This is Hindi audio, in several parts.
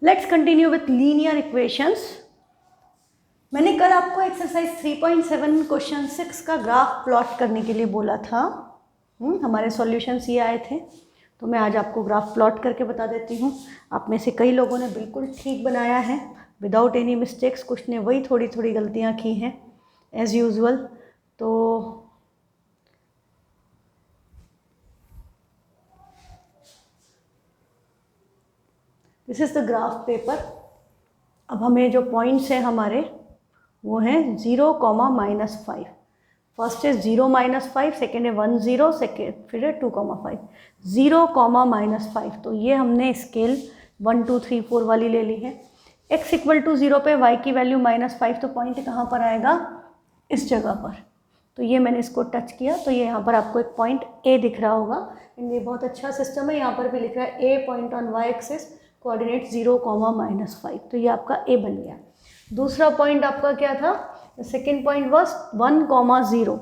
Let's continue with linear equations. मैंने कल आपको एक्सरसाइज 3.7 क्वेश्चन 6 का ग्राफ प्लॉट करने के लिए बोला था। हमारे सॉल्यूशंस ये आए थे, तो मैं आज आपको ग्राफ प्लॉट करके बता देती हूँ। आप में से कई लोगों ने बिल्कुल ठीक बनाया है विदाउट एनी मिस्टेक्स, कुछ ने वही थोड़ी थोड़ी गलतियाँ की हैं एज़ यूजुअल। तो this is the graph paper. अब हमें जो पॉइंट्स हैं हमारे वो हैं 0, -5। फर्स्ट है 0, -5, सेकेंड है 1, 0, सेकेंड फिर है 2, 5। 0, -5, तो ये हमने स्केल 1, 2, 3, 4 वाली ले ली है। x = 0 पे y की वैल्यू -5, तो पॉइंट कहाँ पर आएगा? इस जगह पर। तो ये मैंने इसको टच किया तो ये यहाँ पर आपको एक पॉइंट A दिख रहा होगा। ये बहुत अच्छा सिस्टम है। यहाँ पर भी लिख रहा है A point on y axis, coordinate 0, -5। तो ये आपका A बन गया। दूसरा पॉइंट आपका क्या था? Second point was 1, 0।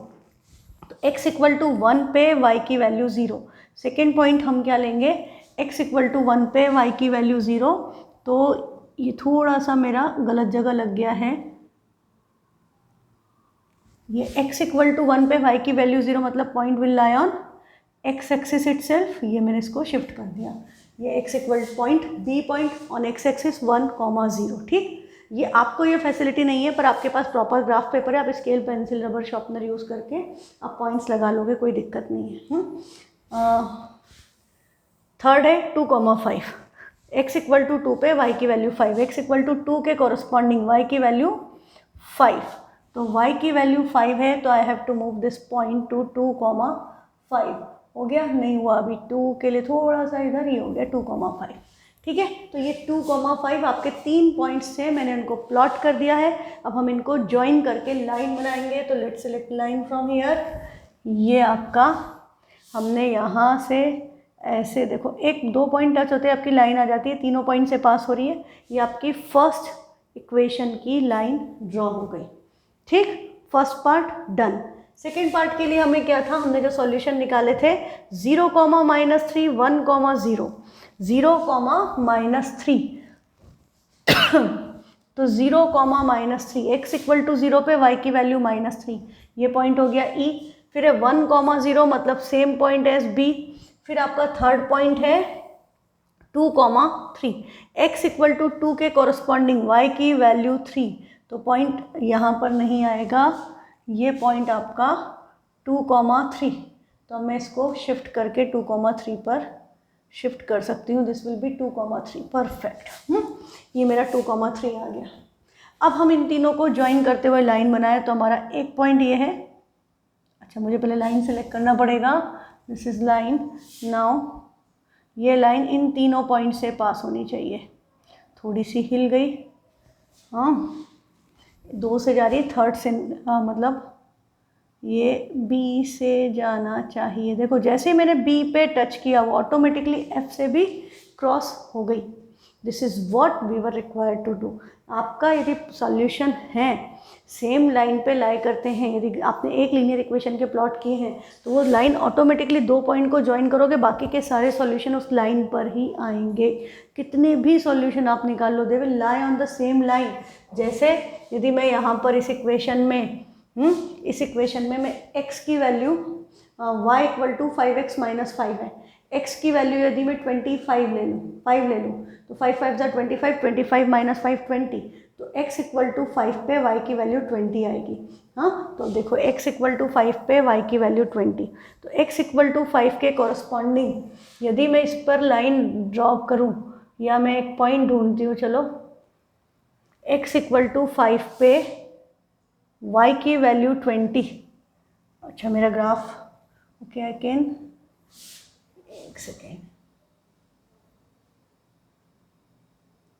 तो x = 1 पे y की वैल्यू 0। सेकेंड पॉइंट हम क्या लेंगे? x = 1 पे y की वैल्यू 0। तो ये थोड़ा सा मेरा गलत जगह लग गया है। ये x = 1 पे y की वैल्यू 0 मतलब point will lie on x axis itself. ये मैंने इसको शिफ्ट कर दिया। ये x = point B point on x axis 1, 0। ठीक, ये आपको ये फैसिलिटी नहीं है, पर आपके पास प्रॉपर ग्राफ पेपर है, आप scale, pencil, rubber, sharpener use करके आप पॉइंट्स लगा लोगे, कोई दिक्कत नहीं है। थर्ड है 2, 5। x = 2 पे y की वैल्यू 5। x = 2 के कॉरस्पॉन्डिंग y की वैल्यू 5। तो y की वैल्यू 5 है, तो I have to move this point to 2, 5। हो गया? नहीं हुआ अभी, 2 के लिए थोड़ा सा इधर ही हो गया, 2, 5। ठीक है, तो ये 2, 5 आपके 3 पॉइंट्स थे, मैंने उनको प्लॉट कर दिया है। अब हम इनको ज्वाइन करके लाइन बनाएंगे। तो let's select line from here. ये आपका हमने यहाँ से ऐसे देखो, 1, 2 पॉइंट टच होते हैं, आपकी लाइन आ जाती है, तीनों पॉइंट से पास हो रही है। ये आपकी फर्स्ट इक्वेशन की लाइन ड्रॉ हो गई। ठीक, first part done. Second part के लिए हमें क्या था? हमने जो सॉल्यूशन निकाले थे 0, -3, 1, 0, 0, -3। तो 0, -3, x = 0 पे y की वैल्यू -3, ये पॉइंट हो गया E। फिर है 1, 0 मतलब सेम पॉइंट एज B। फिर आपका थर्ड पॉइंट है 2, 3। x = 2 के कॉरस्पॉन्डिंग y की वैल्यू 3, तो पॉइंट यहाँ पर नहीं आएगा, ये पॉइंट आपका 2, 3। तो मैं इसको शिफ्ट करके 2, 3 पर शिफ्ट कर सकती हूँ। This will be 2, 3। परफेक्ट। ये मेरा 2, 3 आ गया। अब हम इन तीनों को ज्वाइन करते हुए लाइन बनाए, तो हमारा एक पॉइंट ये है। अच्छा, मुझे पहले लाइन सेलेक्ट करना पड़ेगा। This is line. नाउ ये लाइन इन तीनों पॉइंट से पास होनी चाहिए। थोड़ी सी हिल गई, हाँ, 2 से जा रही है, थर्ड से, मतलब ये B से जाना चाहिए। देखो, जैसे ही मैंने B पे टच किया वो ऑटोमेटिकली F से भी क्रॉस हो गई। This is what we were required to do. आपका यदि सॉल्यूशन है सेम लाइन पे लाई करते हैं, यदि आपने एक लीनियर इक्वेशन के प्लॉट किए हैं, तो वो लाइन ऑटोमेटिकली 2 पॉइंट को ज्वाइन करोगे, बाकी के सारे सॉल्यूशन उस लाइन पर ही आएंगे। कितने भी सॉल्यूशन आप निकाल लो, they will lie on the same line. जैसे यदि मैं यहाँ पर इस इक्वेशन में मैं x की वैल्यू y = 5x - 5 है। x की वैल्यू यदि मैं 25 ले लूँ, 5 ले लूँ, तो 5, 5 = 25, 25 - 5 20। तो x = 5 पे y की वैल्यू 20 आएगी। हाँ, तो देखो, x = 5 पे y की वैल्यू 20। तो x = 5 के कॉरस्पॉन्डिंग यदि मैं इस पर लाइन ड्रॉ करूँ, या मैं एक पॉइंट ढूंढती हूँ, चलो, x = 5 पे y की वैल्यू 20। अच्छा, मेरा ग्राफ, ओके, आई कैन, एक सेकेंड।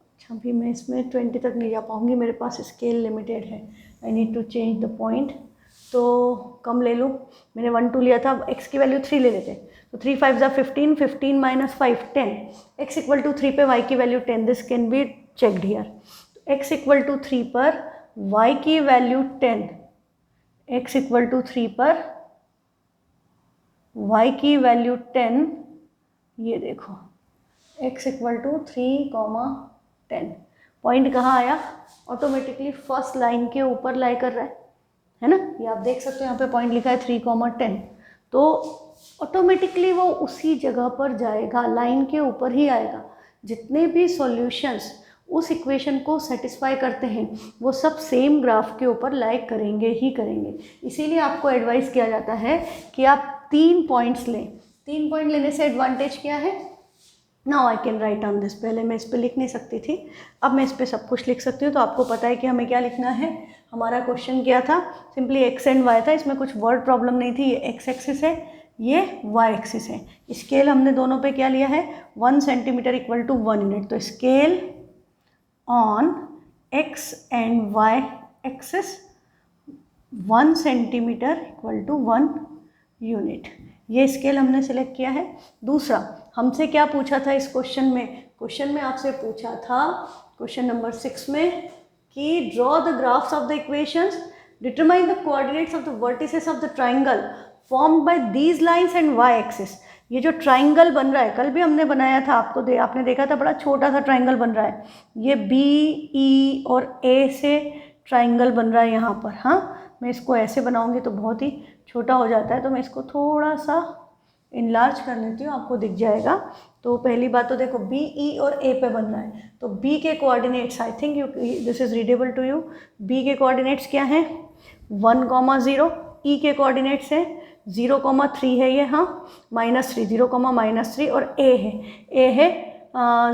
अच्छा, अभी मैं इसमें 20 तक नहीं जा पाऊँगी, मेरे पास स्केल लिमिटेड है। I need to change the point. तो कम ले लूँ, मैंने 1, 2 लिया था, x की वैल्यू 3 ले लेते। तो 3, 5 = 15, 15 - 5 10। x = 3 पे y की value 10, this can be checked here. x = 3 पर y की वैल्यू 10, x = 3 पर y की वैल्यू 10, ये देखो, x = 3, 10। पॉइंट कहाँ आया? ऑटोमेटिकली फर्स्ट लाइन के ऊपर लाई कर रहा है ना, ये आप देख सकते हो यहाँ पे पॉइंट लिखा है 3,10, तो ऑटोमेटिकली वो उसी जगह पर जाएगा, लाइन के ऊपर ही आएगा। जितने भी सॉल्यूशंस उस इक्वेशन को सेटिस्फाई करते हैं वो सब सेम ग्राफ के ऊपर लाई करेंगे ही करेंगे। इसीलिए आपको एडवाइस किया जाता है कि आप 3 पॉइंट्स लें। 3 पॉइंट लेने से एडवांटेज क्या है? Now I can write on this. पहले मैं इस पर लिख नहीं सकती थी, अब मैं इस पर सब कुछ लिख सकती हूँ। तो आपको पता है कि हमें क्या लिखना है। हमारा क्वेश्चन क्या था? सिंपली एक्स एंड वाई था, इसमें कुछ वर्ड प्रॉब्लम नहीं थी। ये एक्स एक्सिस है, ये वाई एक्सिस है। स्केल हमने दोनों पे क्या लिया है? 1 सेंटीमीटर इक्वल टू 1 यूनिट। तो scale on X and Y axis 1 centimetre equal to 1 unit, ये स्केल हमने सेलेक्ट किया है। दूसरा, हमसे क्या पूछा था इस क्वेश्चन में? क्वेश्चन में आपसे पूछा था क्वेश्चन नंबर 6 में कि draw the graphs of the equations, determine the coordinates of the vertices of the triangle formed by these lines and Y axis. ये जो ट्राइंगल बन रहा है, कल भी हमने बनाया था, आपने देखा था, बड़ा छोटा सा ट्राइंगल बन रहा है। ये बी, ई और ए से ट्राइंगल बन रहा है यहाँ पर। हाँ, मैं इसको ऐसे बनाऊंगी तो बहुत ही छोटा हो जाता है, तो मैं इसको थोड़ा सा इनलार्ज कर लेती हूँ, आपको दिख जाएगा। तो पहली बात तो देखो, बी, ई और ए पे बन रहा है, तो बी के coordinates, I think this is readable to you. B के कोऑर्डिनेट्स क्या हैं? 1,0। ई के कोऑर्डिनेट्स हैं 0,3 है ये, हाँ, -3, 0,-3, और ए है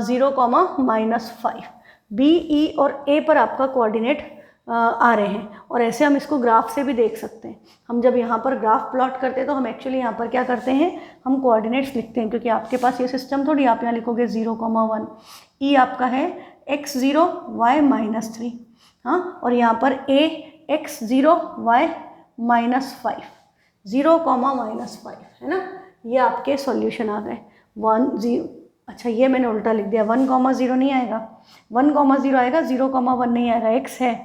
0,-5। बी, ई और ए पर आपका कोऑर्डिनेट आ रहे हैं, और ऐसे हम इसको ग्राफ से भी देख सकते हैं। हम जब यहाँ पर ग्राफ प्लॉट करते हैं तो हम एक्चुअली यहाँ पर क्या करते हैं? हम कोऑर्डिनेट्स लिखते हैं, क्योंकि आपके पास ये सिस्टम थोड़ी, आप यहाँ लिखोगे 0,1। ई आपका है x0 y -3, हाँ, और यहाँ पर a x0 y -5, 0,-5 है ना। ये आपके सॉल्यूशन आ गए। 1 0, अच्छा ये मैंने उल्टा लिख दिया, 1,0 नहीं आएगा, 1,0 आएगा, 0,1 नहीं आएगा। x है,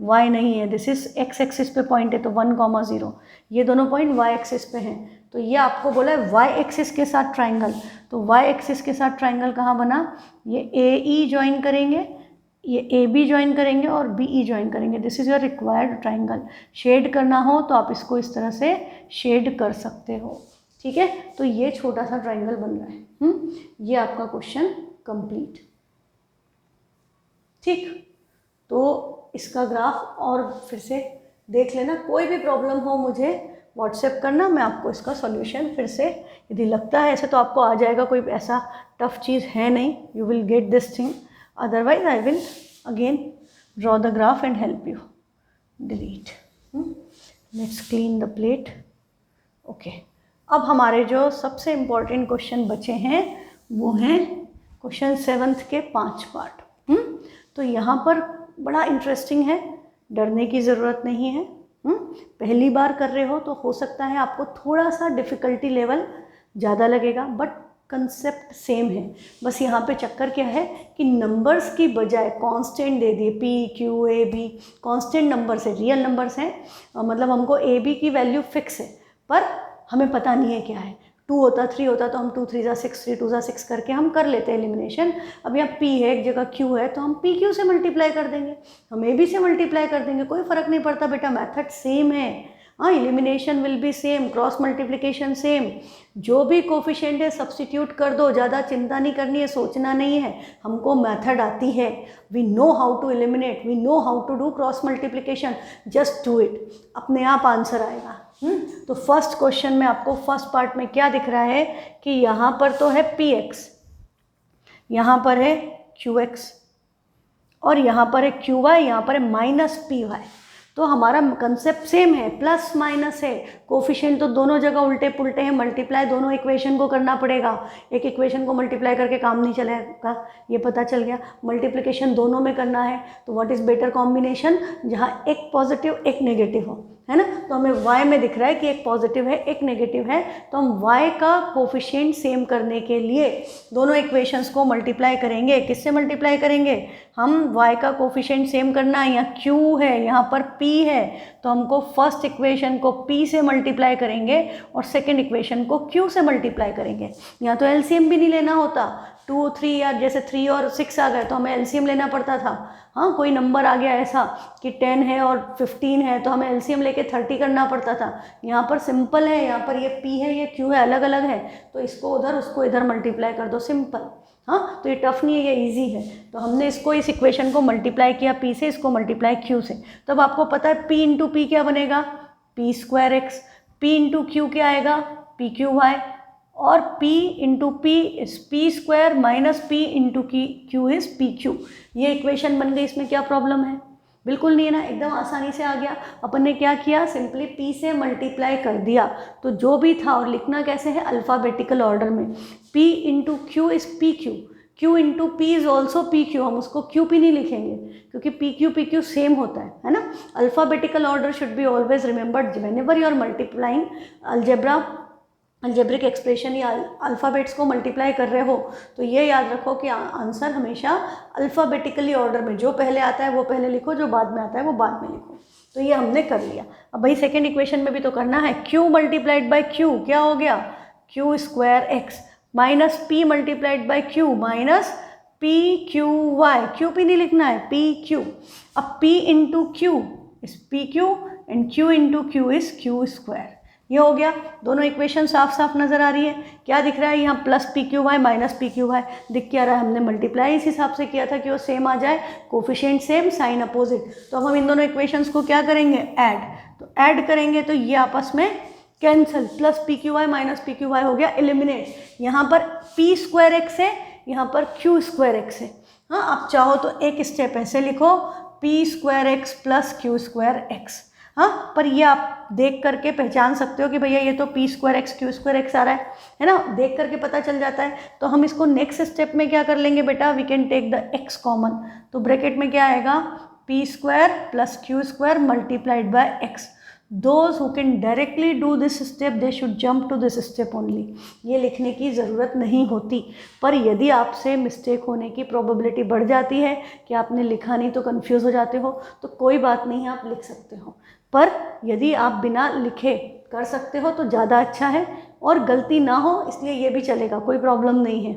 y नहीं है, दिस इज x एक्सिस पे पॉइंट है तो 1,0। ये दोनों पॉइंट y एक्सिस पे हैं, तो ये आपको बोला है y एक्सिस के साथ ट्राइंगल। तो y एक्सिस के साथ ट्राइंगल कहाँ बना? ये AE ज्वाइन करेंगे, ये AB ज्वाइन करेंगे और BE ज्वाइन करेंगे। This is your required triangle. Shade करना हो तो आप इसको इस तरह से शेड कर सकते हो, ठीक है। तो ये छोटा सा ट्राइंगल बन रहा है। ये आपका क्वेश्चन कंप्लीट, ठीक। तो इसका ग्राफ और फिर से देख लेना। कोई भी प्रॉब्लम हो मुझे व्हाट्सएप करना, मैं आपको इसका सॉल्यूशन फिर से, यदि लगता है ऐसे तो आपको आ जाएगा, कोई ऐसा टफ चीज़ है नहीं, you will get this thing. Otherwise I will again draw the graph and help you. Delete, let's clean the plate. Okay, अब हमारे जो सबसे इम्पॉर्टेंट क्वेश्चन बचे हैं वो हैं क्वेश्चन 7th के 5 पार्ट। तो यहाँ पर बड़ा इंटरेस्टिंग है, डरने की ज़रूरत नहीं है। पहली बार कर रहे हो तो हो सकता है आपको थोड़ा सा डिफ़िकल्टी लेवल ज़्यादा लगेगा, बट कंसेप्ट सेम है। बस यहाँ पे चक्कर क्या है कि नंबर्स की बजाय कांस्टेंट दे दिए, P Q A B, constant numbers है, रियल नंबर्स हैं, मतलब हमको ए बी की वैल्यू फिक्स है, पर हमें पता नहीं है क्या है। 2 होता 3 होता तो हम 2 3 जा 6, 3 2 जा 6 करके हम कर लेते हैं एलिमिनेशन। अब यहाँ P है, एक जगह Q है, तो हम PQ से मल्टीप्लाई कर देंगे, हम AB से मल्टीप्लाई कर देंगे, कोई फ़र्क नहीं पड़ता बेटा, मेथड सेम है। हाँ, elimination will be same, cross multiplication same, जो भी कोफिशिएंट है सब्स्टिट्यूट कर दो, ज़्यादा चिंता नहीं करनी है, सोचना नहीं है, हमको मेथड आती है। We know how to eliminate, we know how to do cross multiplication, just do it, अपने आप आंसर आएगा। तो फर्स्ट क्वेश्चन में आपको फर्स्ट पार्ट में क्या दिख रहा है कि यहाँ पर तो है px, यहाँ पर है qx और यहाँ पर है qy, यहाँ पर है -py। तो हमारा कंसेप्ट सेम है, प्लस माइनस है, कोफिशिएंट तो दोनों जगह उल्टे पुल्टे हैं, मल्टीप्लाई दोनों इक्वेशन को करना पड़ेगा, एक इक्वेशन को मल्टीप्लाई करके काम नहीं चलेगा, ये पता चल गया। मल्टीप्लिकेशन दोनों में करना है, तो व्हाट इज़ बेटर कॉम्बिनेशन, जहाँ एक पॉजिटिव एक नेगेटिव हो, है ना। तो हमें y में दिख रहा है कि एक पॉजिटिव है एक नेगेटिव है, तो हम y का कोफिशिएंट सेम करने के लिए दोनों इक्वेशंस को मल्टीप्लाई करेंगे। किससे मल्टीप्लाई करेंगे? हम y का कोफिशिएंट सेम करना है, यहाँ q है, यहाँ पर p है, तो हमको फर्स्ट इक्वेशन को p से मल्टीप्लाई करेंगे और सेकेंड इक्वेशन को q से मल्टीप्लाई करेंगे। यहाँ तो एलसीएम भी नहीं लेना होता, 2 3 या जैसे 3 और 6 आ गए तो हमें एलसीएम लेना पड़ता था। हाँ, कोई नंबर आ गया ऐसा कि 10 है और 15 है तो हमें एलसीएम लेके 30 करना पड़ता था। यहाँ पर सिंपल है, यहाँ पर ये p है, ये q है, अलग अलग है, तो इसको उधर उसको इधर मल्टीप्लाई कर दो, सिंपल। हाँ, तो ये टफ नहीं है, ये इजी है। तो हमने इसको इस इक्वेशन को मल्टीप्लाई किया p से, इसको मल्टीप्लाई q से। तो अब आपको पता है p इंटू पी क्या बनेगा, p square x, p into Q क्या आएगा, p क्यू वाई, और p into P is P square minus p into q is p Q. ये इक्वेशन बन गई, इसमें क्या प्रॉब्लम है, बिल्कुल नहीं है ना, एकदम आसानी से आ गया। अपन ने क्या किया, सिंपली p से मल्टीप्लाई कर दिया, तो जो भी था, और लिखना कैसे है, अल्फ़ाबेटिकल ऑर्डर में, p into q is p Q, q into P is also P Q, हम उसको क्यू पी नहीं लिखेंगे क्योंकि पी क्यू सेम होता है ना। Alphabetical order should be always remembered whenever you are multiplying algebraic expression या अल्फ़ाबेट्स को मल्टीप्लाई कर रहे हो, तो ये याद रखो कि आंसर हमेशा अल्फ़ाबेटिकली ऑर्डर में, जो पहले आता है वो पहले लिखो, जो बाद में आता है वो बाद में लिखो। तो ये हमने कर लिया। अब भाई सेकेंड इक्वेशन में भी तो करना है, q मल्टीप्लाइड बाई क्यू क्या हो गया, q square x minus p multiplied by q minus p q y, q p नहीं लिखना है, पी क्यू। अब p into q is p q and q into q is q square. ये हो गया, दोनों इक्वेशन साफ साफ नजर आ रही है। क्या दिख रहा है यहाँ, plus p q y minus p q y दिख क्या रहा है, हमने मल्टीप्लाई इस हिसाब से किया था कि वो सेम आ जाए, कोफिशिएंट सेम, साइन अपोजिट। तो अब हम इन दोनों इक्वेशंस को क्या करेंगे, ऐड। तो ऐड करेंगे तो ये आपस में cancel, plus p q y minus p q y हो गया एलिमिनेट। यहाँ पर पी स्क्वायर एक्स है, यहाँ पर क्यू स्क्वायर एक्स है। हाँ, आप चाहो तो एक स्टेप ऐसे लिखो, P square X plus Q square x. हाँ, पर ये आप देख करके पहचान सकते हो कि भैया ये तो P square X Q square X आ रहा है ना, देख करके पता चल जाता है। तो हम इसको नेक्स्ट स्टेप में क्या कर लेंगे बेटा, we can take the x common. तो ब्रैकेट में क्या आएगा, p square plus Q square multiplied by x. Those who can directly do this step they should jump to this step only. ये लिखने की ज़रूरत नहीं होती, पर यदि आपसे मिस्टेक होने की प्रोबेबिलिटी बढ़ जाती है कि आपने लिखा नहीं तो कंफ्यूज हो जाते हो, तो कोई बात नहीं है, आप लिख सकते हो। पर यदि आप बिना लिखे कर सकते हो तो ज़्यादा अच्छा है, और गलती ना हो इसलिए ये भी चलेगा, कोई प्रॉब्लम नहीं है।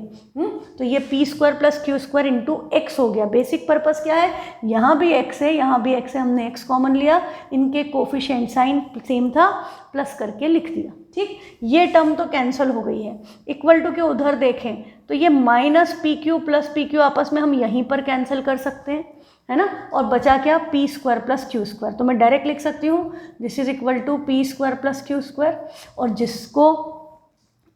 तो ये P square plus Q square into x हो गया। बेसिक पर्पस क्या है, यहाँ भी एक्स है, यहाँ भी एक्स है, हमने एक्स कॉमन लिया, इनके कोफिशिएंट साइन सेम था, प्लस करके लिख दिया। ठीक, ये टर्म तो कैंसिल हो गई है। इक्वल टू के उधर देखें तो ये minus p Q plus p Q आपस में हम यहीं पर कैंसिल कर सकते हैं, है ना, और बचा क्या, p square plus Q square. तो मैं डायरेक्ट लिख सकती हूँ this is equal to p square plus Q square. और जिसको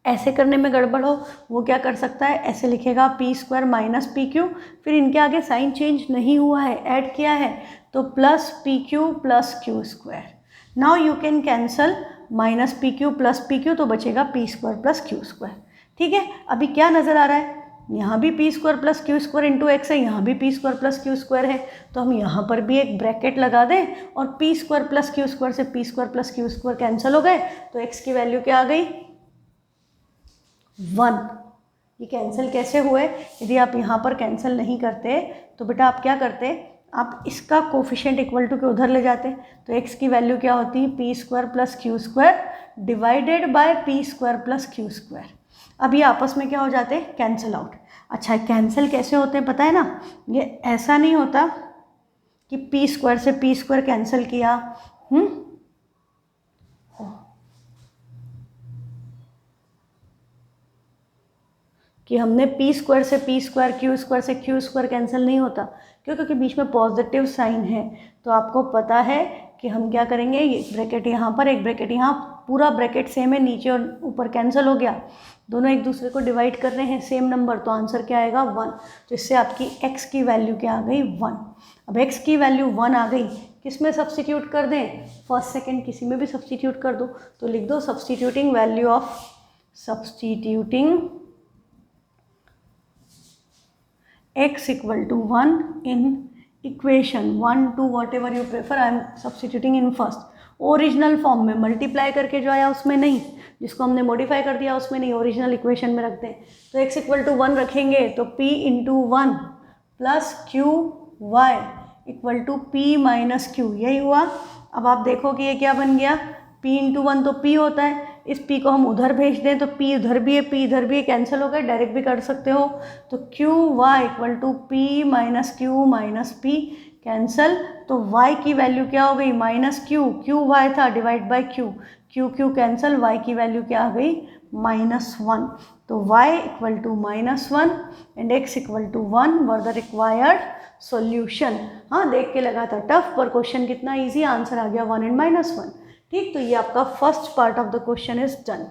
ऐसे करने में गड़बड़ हो वो क्या कर सकता है, ऐसे लिखेगा P square minus p Q, फिर इनके आगे साइन चेंज नहीं हुआ है, ऐड किया है, तो plus p Q plus Q square. Now you can cancel minus p Q plus p Q, तो बचेगा P square plus Q square. ठीक है, अभी क्या नज़र आ रहा है, यहाँ भी P square plus Q square into x है, यहाँ भी P square plus Q square है, तो हम यहाँ पर भी एक ब्रैकेट लगा दें, और P square plus Q square से P square plus Q square cancel हो गए, तो एक्स की वैल्यू क्या आ गई, 1। ये कैंसिल कैसे हुए, यदि आप यहाँ पर कैंसिल नहीं करते तो बेटा आप क्या करते, आप इसका कोफिशिएंट इक्वल टू के उधर ले जाते, तो एक्स की वैल्यू क्या होती, P square plus Q square divided by P square plus Q square. अब ये आपस में क्या हो जाते हैं, कैंसिल आउट। अच्छा, कैंसिल कैसे होते हैं पता है ना, ये ऐसा नहीं होता कि पी स्क्वायर से पी स्क्वायर कैंसिल किया, कि हमने पी स्क्वायर से पी स्क्वायर, क्यू स्क्वायर से क्यू स्क्वायर कैंसिल नहीं होता। क्यों, क्योंकि बीच में पॉजिटिव साइन है। तो आपको पता है कि हम क्या करेंगे, ये ब्रैकेट यहाँ पर, एक ब्रैकेट यहाँ, पूरा ब्रैकेट सेम है, नीचे और ऊपर कैंसिल हो गया, दोनों एक दूसरे को डिवाइड कर रहे हैं, सेम नंबर, तो आंसर क्या आएगा, 1। तो इससे आपकी x की वैल्यू क्या आ गई, 1। अब x की वैल्यू 1 आ गई, किस में सब्सटीट्यूट कर दें, फर्स्ट सेकंड किसी में भी सब्सटीट्यूट कर दो, तो लिख दो substituting value of, substituting x equal to 1 in equation 1 2 whatever you prefer, I am substituting in first। Original form में मल्टीप्लाई करके जो आया उसमें नहीं, जिसको हमने मॉडिफाई कर दिया उसमें नहीं, ओरिजिनल इक्वेशन में रखते हैं। तो x इक्वल टू 1 रखेंगे तो p into 1 plus q y equal to p minus q, यही हुआ। अब आप देखो कि ये क्या बन गया, p इंटू 1 तो p होता है, इस p को हम उधर भेज दें तो p उधर भी है, p इधर भी है, कैंसिल हो गए, डायरेक्ट भी कर सकते हो। तो q y equal to p minus q minus p, cancel. तो y की वैल्यू क्या हो गई, माइनस क्यू, क्यू वाई था divide by q, q q cancel, y की वैल्यू क्या आ गई, -1। तो y equal to -1 and x equal to 1 were the required solution. हाँ, देख के लगा था टफ, पर क्वेश्चन कितना इजी, आंसर आ गया 1 एंड -1। ठीक, तो ये आपका first part of the question is done.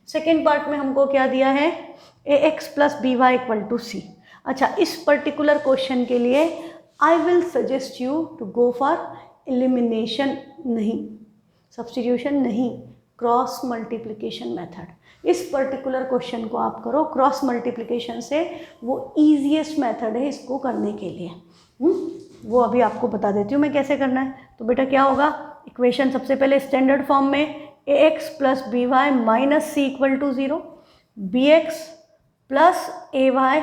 Second part में हमको क्या दिया है, ax plus B Y equal to C. अच्छा, इस पर्टिकुलर क्वेश्चन के लिए I will suggest you to go for elimination, नहीं सब्स्टिट्यूशन, नहीं क्रॉस मल्टीप्लिकेशन मेथड। इस पर्टिकुलर क्वेश्चन को आप करो क्रॉस मल्टीप्लिकेशन से, वो ईजीएस्ट मेथड है इसको करने के लिए। वो अभी आपको बता देती हूँ मैं कैसे करना है। तो बेटा क्या होगा, इक्वेशन सबसे पहले स्टैंडर्ड फॉर्म में ax plus B Y minus c equal to 0, b x plus a y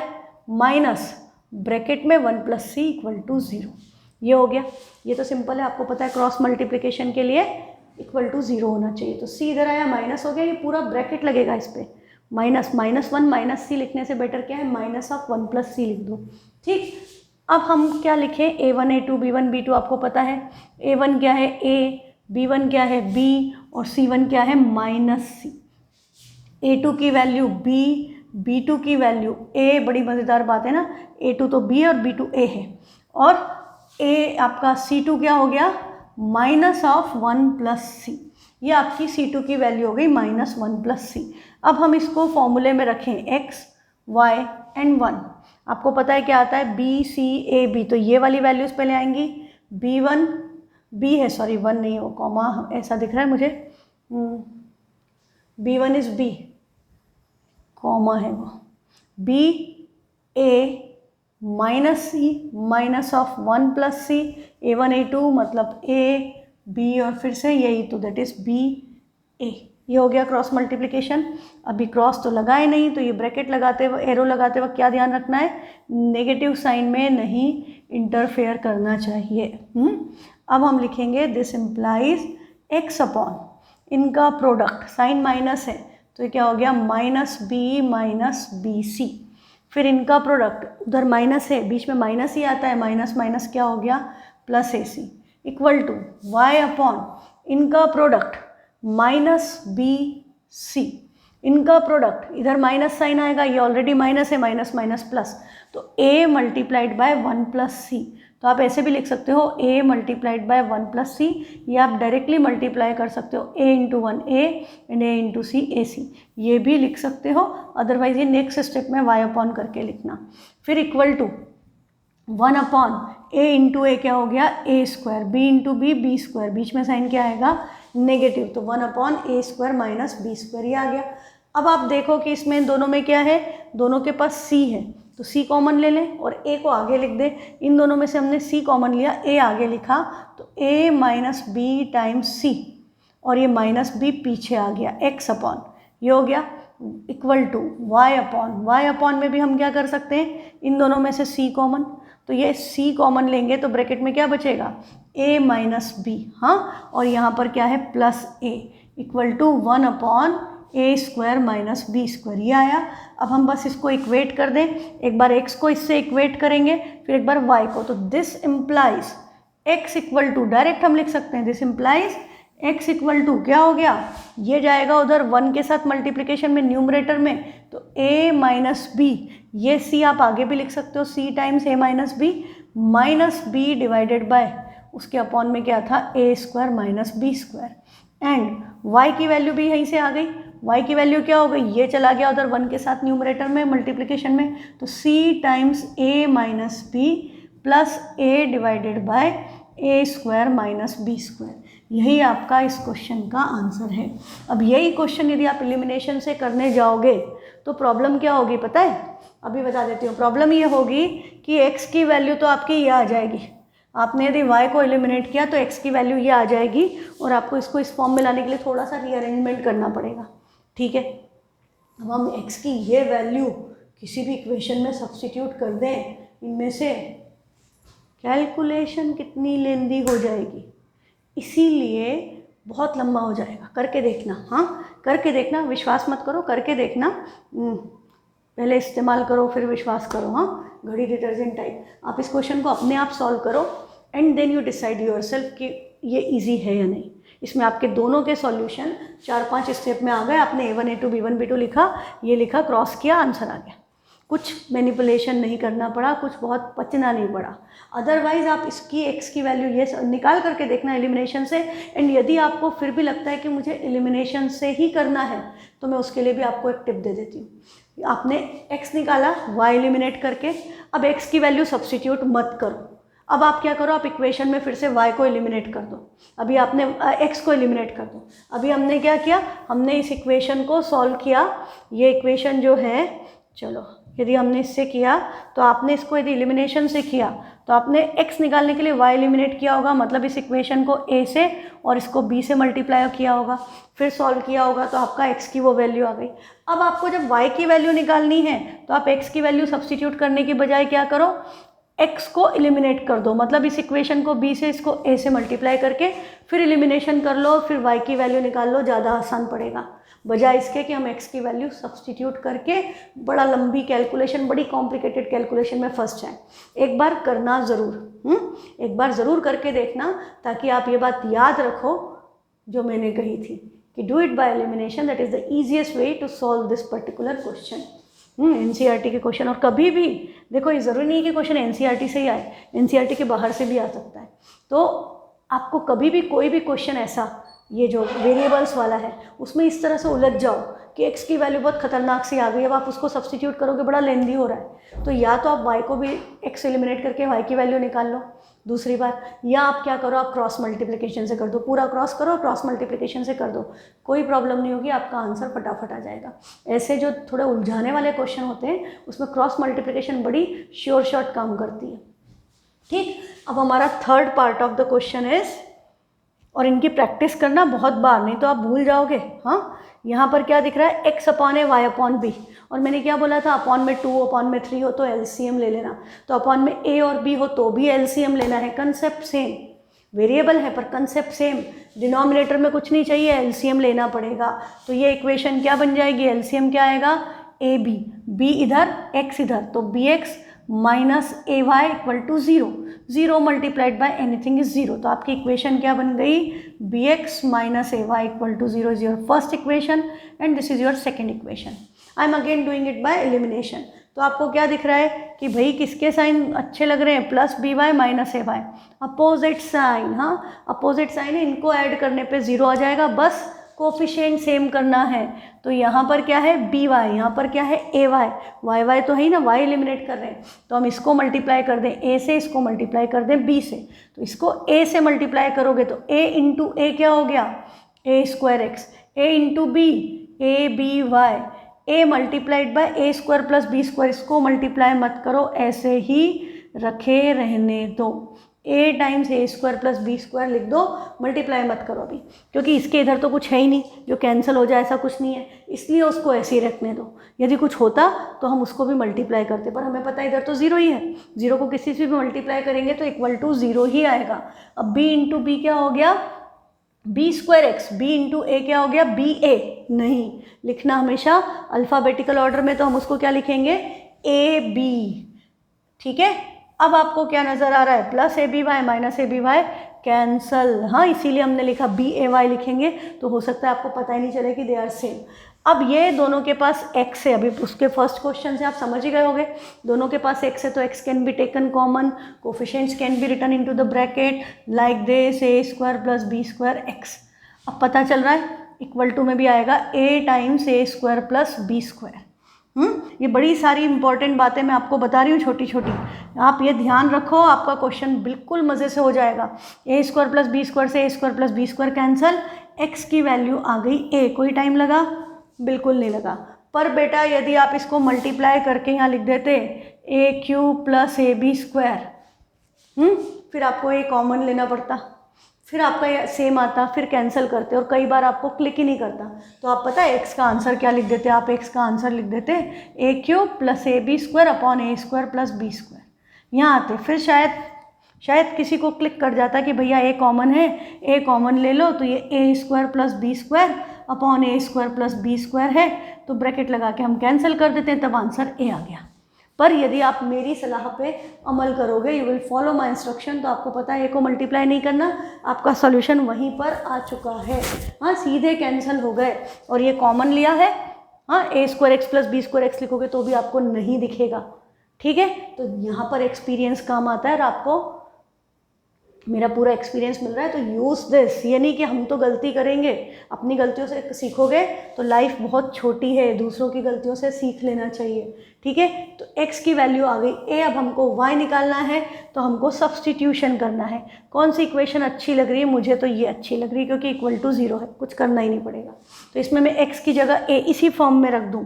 minus bracket में 1 प्लस सी इक्वल टू 0, ये हो गया। ये तो सिंपल है, आपको पता है क्रॉस मल्टीप्लिकेशन के लिए इक्वल टू 0 होना चाहिए। तो सी इधर आया, माइनस हो गया, ये पूरा ब्रैकेट लगेगा इस पर, -1 माइनस सी लिखने से बेटर क्या है, माइनस ऑफ 1 प्लस सी लिख दो। ठीक, अब हम क्या लिखें, a1 a2 b1 b2 आपको पता है, a1 क्या है a, b1 क्या है b और c1 क्या है -c। a2 की वैल्यू b, b2 की वैल्यू a, बड़ी मज़ेदार बात है ना, a2 तो b और b2 a है, और a आपका c2 क्या हो गया, -1 प्लस c। ये आपकी c2 की वैल्यू हो गई -1 प्लस c। अब हम इसको फॉर्मूले में रखें x, y एंड 1। आपको पता है क्या आता है, बी सी ए बी, तो ये वाली वैल्यूज़ पहले आएंगी, b1 b है, सॉरी 1 नहीं हो, कॉमा ऐसा दिख रहा है मुझे, b1 इज b, कॉमा है वो, b a minus c minus of 1 plus c, a1 a2 मतलब a b और फिर से यही, तो दैट इज b a। ये हो गया क्रॉस मल्टीप्लिकेशन। अभी क्रॉस तो लगाए नहीं, तो ये ब्रैकेट लगाते वक्त, एरो लगाते वक्त क्या ध्यान रखना है, नेगेटिव साइन में नहीं इंटरफेयर करना चाहिए। अब हम लिखेंगे दिस इम्प्लाइज x अपॉन इनका प्रोडक्ट, साइन माइनस है तो ये क्या हो गया, -b बी सी। फिर इनका प्रोडक्ट, उधर माइनस है, बीच में माइनस ही आता है, माइनस माइनस क्या हो गया, +ac equal to y upon इनका प्रोडक्ट -bc। इनका प्रोडक्ट, इधर माइनस साइन आएगा, ये ऑलरेडी माइनस है, माइनस माइनस प्लस, तो a multiplied by 1 plus C. तो आप ऐसे भी लिख सकते हो a multiplied by 1 plus C, या आप डायरेक्टली मल्टीप्लाई कर सकते हो a into 1 a and a into C A C, ये भी लिख सकते हो। अदरवाइज ये नेक्स्ट स्टेप में y अपॉन करके लिखना। फिर equal to 1 upon a into A क्या हो गया, a square, b into B B square, बीच में साइन क्या आएगा, नेगेटिव, तो 1 upon a square minus B square, ये आ गया। अब आप देखो कि इसमें दोनों में क्या है, दोनों के पास c है, तो c कॉमन ले लें और a को आगे लिख दें। इन दोनों में से हमने c कॉमन लिया, a आगे लिखा, तो a minus b times c, और ये माइनस b पीछे आ गया, x अपॉन, ये हो गया equal to y upon, y upon में भी हम क्या कर सकते हैं, इन दोनों में से c कॉमन, तो ये c कॉमन लेंगे तो ब्रैकेट में क्या बचेगा, a माइनस बी, हाँ, और यहाँ पर क्या है plus a equal to 1 upon a square minus B square, ये आया। अब हम बस इसको इक्वेट कर दें, एक बार x को इससे इक्वेट करेंगे, फिर एक बार y को, तो this implies x equal to, direct हम लिख सकते हैं this implies x equal to क्या हो गया, ये जाएगा उधर 1 के साथ मल्टीप्लिकेशन में न्यूमरेटर में, तो a माइनस बी, ये c आप आगे भी लिख सकते हो, c times a minus b divided by उसके अपॉन में क्या था, a square minus B square, and y की वैल्यू भी यहीं से आ गई, y की वैल्यू क्या हो गई, ये चला गया उधर 1 के साथ न्यूमरेटर में मल्टीप्लिकेशन में, तो c times a minus b plus a divided by a square minus B square, यही आपका इस क्वेश्चन का आंसर है। अब यही क्वेश्चन यदि आप एलिमिनेशन से करने जाओगे तो प्रॉब्लम क्या होगी पता है, अभी बता देती हूँ। प्रॉब्लम ये होगी कि x की वैल्यू तो आपकी ये आ जाएगी, आपने यदि y को एलिमिनेट किया तो x की वैल्यू ये आ जाएगी, और आपको इसको इस फॉर्म में लाने के लिए थोड़ा सा रीअरेंजमेंट करना पड़ेगा, ठीक है। अब हम x की ये वैल्यू किसी भी इक्वेशन में सब्स्टिट्यूट कर दें, इनमें से कैलकुलेशन कितनी लेंदी हो जाएगी, इसीलिए बहुत लंबा हो जाएगा, करके देखना। हाँ, करके देखना, विश्वास मत करो, करके देखना। पहले इस्तेमाल करो फिर विश्वास करो। हाँ, घड़ी डिटर्जेंट टाइप। आप इस क्वेश्चन को अपने आप सॉल्व करो and then you decide yourself कि ये इजी है या नहीं। इसमें आपके दोनों के सॉल्यूशन 4-5 स्टेप में आ गए। आपने A1 A2 B1 B2 लिखा, ये लिखा, क्रॉस किया, आंसर आ गया। कुछ मैनिपुलेशन नहीं करना पड़ा, कुछ बहुत पचना नहीं पड़ा। अदरवाइज आप इसकी x की वैल्यू ये निकाल करके देखना एलिमिनेशन से। एंड यदि आपको फिर भी लगता है कि मुझे एलिमिनेशन से ही करना है तो मैं उसके लिए भी आपको एक टिप दे देती हूँ। आपने x निकाला y एलिमिनेट करके, अब x की वैल्यू सब्स्टिट्यूट मत करो। अब आप क्या करो, आप इक्वेशन में फिर से y को एलिमिनेट कर दो। अभी आपने x को एलिमिनेट कर दो। अभी हमने क्या किया, हमने इस इक्वेशन को सॉल्व किया। ये इक्वेशन जो है, चलो यदि हमने इससे किया तो आपने इसको यदि एलिमिनेशन से किया तो आपने x निकालने के लिए y एलिमिनेट किया होगा, मतलब इस इक्वेशन को a से और इसको b से मल्टीप्लाई किया होगा, फिर सॉल्व किया होगा तो आपका x की वो वैल्यू आ गई। अब आपको जब y की वैल्यू निकालनी है तो आप x की वैल्यू सब्स्टिट्यूट करने की बजाय क्या करो, x को एलिमिनेट कर दो, मतलब इस इक्वेशन को b से इसको a से मल्टीप्लाई करके फिर एलिमिनेशन कर लो, फिर y की वैल्यू निकाल लो। ज़्यादा आसान पड़ेगा बजाय इसके कि हम x की वैल्यू सब्स्टिट्यूट करके बड़ा लंबी कैलकुलेशन, बड़ी कॉम्प्लिकेटेड कैलकुलेशन में फंस जाएं। एक बार करना ज़रूर, एक बार ज़रूर करके देखना, ताकि आप ये बात याद रखो जो मैंने कही थी कि do it by elimination, that is the easiest way to solve this particular question. NCERT के क्वेश्चन। और कभी भी देखो, ये ज़रूरी नहीं है कि क्वेश्चन एनसीईआरटी से ही आए, एनसीईआरटी के बाहर से भी आ सकता है। तो आपको कभी भी कोई भी क्वेश्चन ऐसा, ये जो वेरिएबल्स वाला है, उसमें इस तरह से उलझ जाओ कि x की वैल्यू बहुत खतरनाक सी आ गई, अब आप उसको सब्स्टिट्यूट करोगे, बड़ा लेंदी हो रहा है, तो या तो आप y को भी x एलिमिनेट करके y की वैल्यू निकाल लो दूसरी बार, या आप क्या करो, आप क्रॉस मल्टीप्लिकेशन से कर दो। पूरा क्रॉस करो, क्रॉस मल्टीप्लिकेशन से कर दो, कोई प्रॉब्लम नहीं होगी, आपका आंसर फटाफट आ जाएगा। ऐसे जो थोड़े उलझाने वाले क्वेश्चन होते हैं उसमें क्रॉस मल्टीप्लिकेशन बड़ी श्योर शॉट काम करती है। ठीक, अब हमारा third part of the question is, और इनकी प्रैक्टिस करना बहुत बार, नहीं तो आप भूल जाओगे। हाँ, यहाँ पर क्या दिख रहा है, x अपॉन ए वाई अपॉन बी, और मैंने क्या बोला था, अपॉन में 2 अपॉन में 3 हो तो एलसीएम ले लेना, तो अपॉन में a और b हो तो भी एलसीएम लेना है। कंसेप्ट सेम, वेरिएबल है पर कंसेप्ट सेम, डिनोमिनेटर में कुछ नहीं चाहिए, एलसीएम लेना पड़ेगा। तो ये इक्वेशन क्या बन जाएगी, एलसीएम क्या आएगा, ए बी, बी इधर x इधर, तो b x minus a y equal to 0, 0 multiplied by anything is 0। तो आपकी इक्वेशन क्या बन गई, b x minus a y equal to 0 is your first equation and this is your second equation. I am again doing it by elimination. तो आपको क्या दिख रहा है कि भाई किसके साइन अच्छे लग रहे हैं, plus B Y minus a Y, opposite sign. हाँ, अपोजिट साइन है, इनको ऐड करने पे 0 आ जाएगा, बस कोफिशिएंट सेम करना है। तो यहाँ पर क्या है, बी वाई, यहाँ पर क्या है, ए वाई, वाई वाई तो है ही ना, वाई एलिमिनेट कर रहे हैं, तो हम इसको मल्टीप्लाई कर दें ए से, इसको मल्टीप्लाई कर दें बी से। तो इसको ए से मल्टीप्लाई करोगे तो ए इंटू ए क्या हो गया, A square X, A into B A B Y, A multiplied by A square plus B square, इसको मल्टीप्लाई मत करो, ऐसे ही रखे रहने दो। A times A square plus B square लिख दो, मल्टीप्लाई मत करो अभी, क्योंकि इसके इधर तो कुछ है ही नहीं जो कैंसिल हो जाए, ऐसा कुछ नहीं है, इसलिए उसको ऐसे ही रखने दो। यदि कुछ होता तो हम उसको भी मल्टीप्लाई करते, पर हमें पता है इधर तो 0 ही है, 0 को किसी से भी मल्टीप्लाई करेंगे तो इक्वल टू 0 ही आएगा। अब b इंटू बी क्या हो गया, B square X, B into A क्या हो गया, बी ए। नहीं लिखना हमेशा अल्फ़ाबेटिकल ऑर्डर में, तो हम उसको क्या लिखेंगे, ए बी। ठीक है, अब आपको क्या नज़र आ रहा है, plus A B Y minus a B y cancel. हाँ, इसीलिए हमने लिखा बी ए वाई लिखेंगे, तो हो सकता है आपको पता ही नहीं चले कि दे आर सेम। अब ये दोनों के पास x है, अभी उसके फर्स्ट क्वेश्चन से आप समझ ही गए होंगे, दोनों के पास x है तो x can be taken common, coefficients can be written into the bracket like this, a square plus B square x. अब पता चल रहा है इक्वल टू में भी आएगा a times A square plus B square. ये बड़ी सारी इंपॉर्टेंट बातें मैं आपको बता रही हूँ, छोटी छोटी, आप ये ध्यान रखो, आपका क्वेश्चन बिल्कुल मज़े से हो जाएगा। A square plus B square से A square plus B square cancel, X की वैल्यू आ गई ए। कोई टाइम लगा, बिल्कुल नहीं लगा। पर बेटा यदि आप इसको मल्टीप्लाई करके यहाँ लिख देते A cube plus A B square, फिर आपको ए कॉमन लेना पड़ता, फिर आपका सेम आता, फिर कैंसिल करते, और कई बार आपको क्लिक ही नहीं करता, तो आप पता है एक्स का आंसर क्या लिख देते, आप एक्स का आंसर लिख देते A cube plus A B square upon A square plus B square. यहाँ आते फिर शायद किसी को क्लिक कर जाता कि भैया ए कॉमन है, ए कॉमन ले लो, तो ये A square plus B square upon A square plus B square है, तो ब्रैकेट लगा के हम कैंसिल कर देते हैं, तब आंसर ए आ गया। पर यदि आप मेरी सलाह पे अमल करोगे, you will follow my instruction, तो आपको पता है ए को मल्टीप्लाई नहीं करना, आपका सॉल्यूशन वहीं पर आ चुका है। हाँ, सीधे कैंसिल हो गए। और ये कॉमन लिया है, हाँ, A square X plus B square X लिखोगे तो भी आपको नहीं दिखेगा। ठीक है, तो यहाँ पर एक्सपीरियंस काम आता है और आपको मेरा पूरा एक्सपीरियंस मिल रहा है, तो यूज़ दिस। ये नहीं कि हम तो गलती करेंगे, अपनी गलतियों से सीखोगे तो लाइफ बहुत छोटी है, दूसरों की गलतियों से सीख लेना चाहिए। ठीक है, तो x की वैल्यू आ गई a, अब हमको y निकालना है, तो हमको सब्सटीट्यूशन करना है। कौन सी इक्वेशन अच्छी लग रही है? मुझे तो ये अच्छी लग रही है क्योंकि इक्वल टू 0 है, कुछ करना ही नहीं पड़ेगा। तो इसमें मैं x की जगह a इसी फॉर्म में रख दूँ।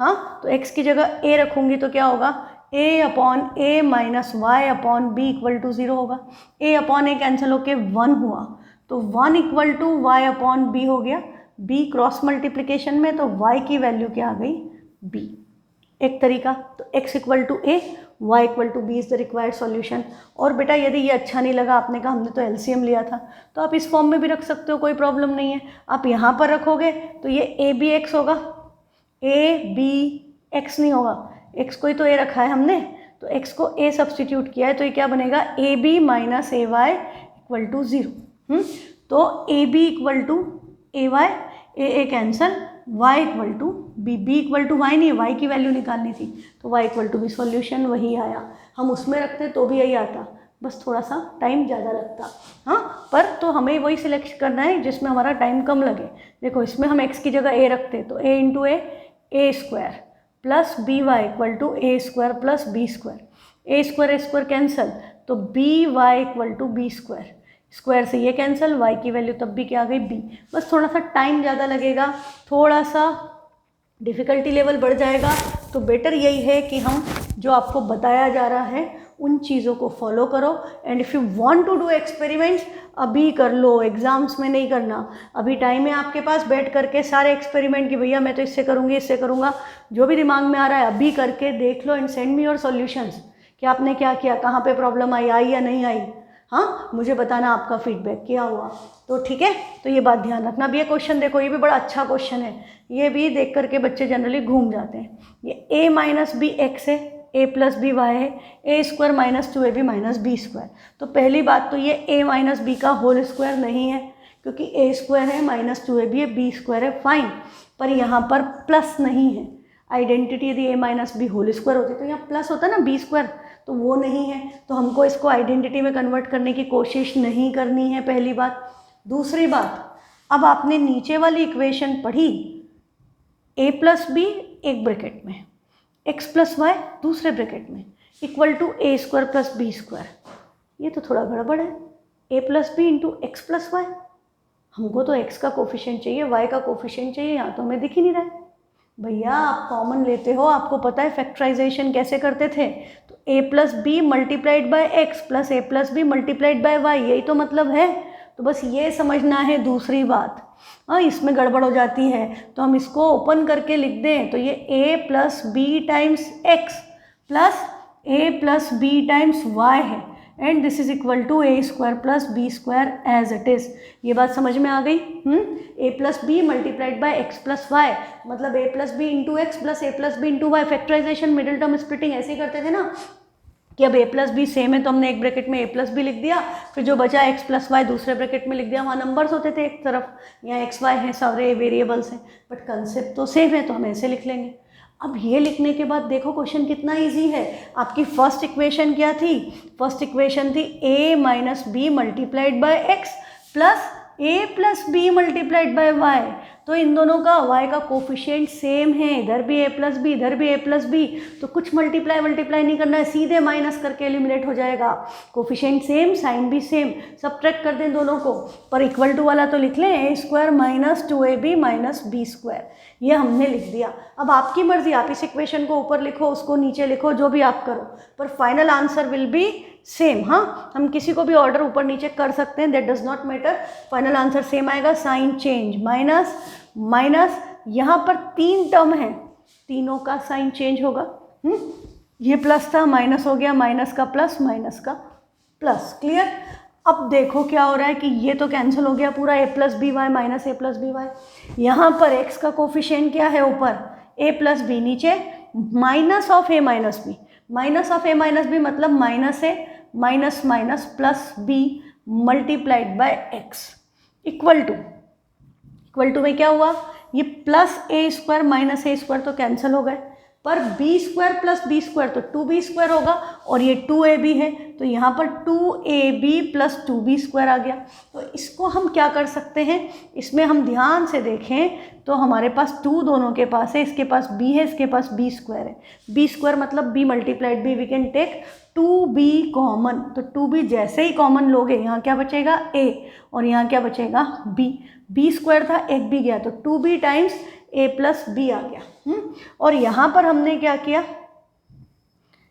हाँ, तो x की जगह a रखूँगी तो क्या होगा, a upon a minus y upon b equal to 0 होगा। a अपॉन a कैंसिल होके 1 हुआ, तो 1 equal to y upon b हो गया। b क्रॉस मल्टीप्लिकेशन में, तो y की वैल्यू क्या आ गई, b। एक तरीका, तो x equal to a, y equal to b is the required solution. और बेटा यदि ये अच्छा नहीं लगा, आपने कहा हमने तो एलसीएम लिया था, तो आप इस फॉर्म में भी रख सकते हो, कोई प्रॉब्लम नहीं है। आप यहाँ पर रखोगे तो ये a b x होगा, a b x नहीं होगा, x को ही तो a रखा है हमने, तो x को a सब्सटीट्यूट किया है, तो ये क्या बनेगा, a b minus a y equal to 0। तो a b equal to a y, a cancel, y equal to b, b equal to y नहीं, y की वैल्यू निकालनी थी, तो y equal to b, solution वही आया। हम उसमें रखते तो भी यही आता, बस थोड़ा सा टाइम ज़्यादा लगता। हाँ, पर तो हमें वही सिलेक्ट करना है जिसमें हमारा टाइम कम लगे। देखो इसमें हम x की जगह a रखते, तो a into A square plus B Y equal to A square plus B square, A square cancel, तो B Y equal to B square, square से ये कैंसिल, y की वैल्यू तब भी क्या आ गई, b। बस थोड़ा सा टाइम ज़्यादा लगेगा, थोड़ा सा डिफ़िकल्टी लेवल बढ़ जाएगा, तो बेटर यही है कि हम जो आपको बताया जा रहा है उन चीज़ों को फॉलो करो। And if you want to do experiments, अभी कर लो, एग्ज़ाम्स में नहीं करना। अभी टाइम है आपके पास, बैठ करके सारे एक्सपेरिमेंट कि भैया मैं तो इससे करूँगी, इससे करूँगा, जो भी दिमाग में आ रहा है अभी करके देख लो and send me your solutions कि आपने क्या किया, कहाँ पे प्रॉब्लम आई या नहीं आई। हाँ, मुझे बताना आपका फीडबैक क्या हुआ। तो ठीक है, तो ये बात ध्यान रखना। अब ये क्वेश्चन देखो, ये भी बड़ा अच्छा क्वेश्चन है, ये भी देख करके बच्चे जनरली घूम जाते हैं। ये a माइनस बी एक्स है, a प्लस बी वाई है, A square minus 2ab minus B square. तो पहली बात तो ये a माइनस बी का होल स्क्वायर नहीं है, क्योंकि a स्क्वायर है माइनस 2ab है, b स्क्वायर है, फाइन। पर यहाँ पर प्लस नहीं है। आइडेंटिटी यदि a minus b whole square होती तो यहाँ प्लस होता ना b स्क्वायर, तो वो नहीं है, तो हमको इसको आइडेंटिटी में कन्वर्ट करने की कोशिश नहीं करनी है, पहली बात। दूसरी बात, अब आपने नीचे वाली इक्वेशन पढ़ी, a प्लस बी एक ब्रैकेट में, x प्लस वाई दूसरे ब्रैकेट में, equal to A square plus B square. ये तो थोड़ा गड़बड़ है, a plus B into x plus y. हमको तो x का कोफिशिएंट चाहिए, y का कोफिशिएंट चाहिए, यहाँ तो हमें दिख ही नहीं रहा है। भैया आप कॉमन लेते हो, आपको पता है फैक्टराइजेशन कैसे करते थे, तो a plus B multiplied by x plus A plus B multiplied by y, यही तो मतलब है। तो बस ये समझना है। दूसरी बात, हाँ, इसमें गड़बड़ हो जाती है, तो हम इसको ओपन करके लिख दें, तो ये a plus B times x plus A plus B times Y है, and this is equal to A square plus B square as it is. ये बात समझ में आ गई। A plus B multiplied by x plus Y, मतलब A plus B into x plus A plus B into Y. Factorization middle term splitting ऐसे ही करते थे ना, कि अब a प्लस बी सेम है तो हमने एक ब्रैकेट में a प्लस बी लिख दिया, फिर जो बचा x प्लस वाई दूसरे ब्रैकेट में लिख दिया। वहाँ नंबर्स होते थे एक तरफ, यहाँ x y हैं, सारे वेरिएबल्स हैं, बट कंसेप्ट तो सेम है, तो हम ऐसे लिख लेंगे। अब ये लिखने के बाद देखो क्वेश्चन कितना इजी है। आपकी फर्स्ट इक्वेशन क्या थी? फर्स्ट इक्वेशन थी a minus b multiplied by x plus a plus B multiplied by y. तो इन दोनों का y का कोफिशिएंट सेम है, इधर भी a प्लस बी, इधर भी a प्लस बी, तो कुछ मल्टीप्लाई नहीं करना है, सीधे माइनस करके एलिमिनेट हो जाएगा। कोफिशिएंट सेम, साइन भी सेम, सब्ट्रैक्ट कर दें दोनों को, पर इक्वल टू वाला तो लिख लें, a square minus 2ab minus B square, ये हमने लिख दिया। अब आपकी मर्जी, आप इस इक्वेशन को ऊपर लिखो, उसको नीचे लिखो, जो भी आप करो, पर final answer will be same. हाँ, हम किसी को भी ऑर्डर ऊपर नीचे कर सकते हैं, that does not matter, final answer same आएगा। साइन चेंज, माइनस माइनस, यहाँ पर 3 टर्म है, तीनों का साइन चेंज होगा। ये प्लस था, माइनस हो गया, माइनस का प्लस, माइनस का प्लस। क्लियर? अब देखो क्या हो रहा है कि ये तो कैंसिल हो गया पूरा, a plus B Y minus A plus B Y. यहाँ पर x का कोफिशिएंट क्या है ऊपर, a प्लस बी, नीचे minus of A minus B. Minus of A minus B मतलब minus A minus minus plus B multiplied by X equal to में क्या हुआ, ये plus A square minus A square तो कैंसिल हो गए, पर B square plus B square तो 2b स्क्वायर होगा, और ये 2ab है तो यहाँ पर 2ab प्लस 2b स्क्वायर आ गया। तो इसको हम क्या कर सकते हैं, इसमें हम ध्यान से देखें तो हमारे पास 2 दोनों के पास है, इसके पास b है, इसके पास b स्क्वायर है। b स्क्वायर मतलब b multiplied b, we can take 2b common, तो 2b जैसे ही कॉमन लोगे यहाँ क्या बचेगा a, और यहाँ क्या बचेगा b स्क्वायर था, एक b गया तो 2b times a plus B आ गया। और यहाँ पर हमने क्या किया,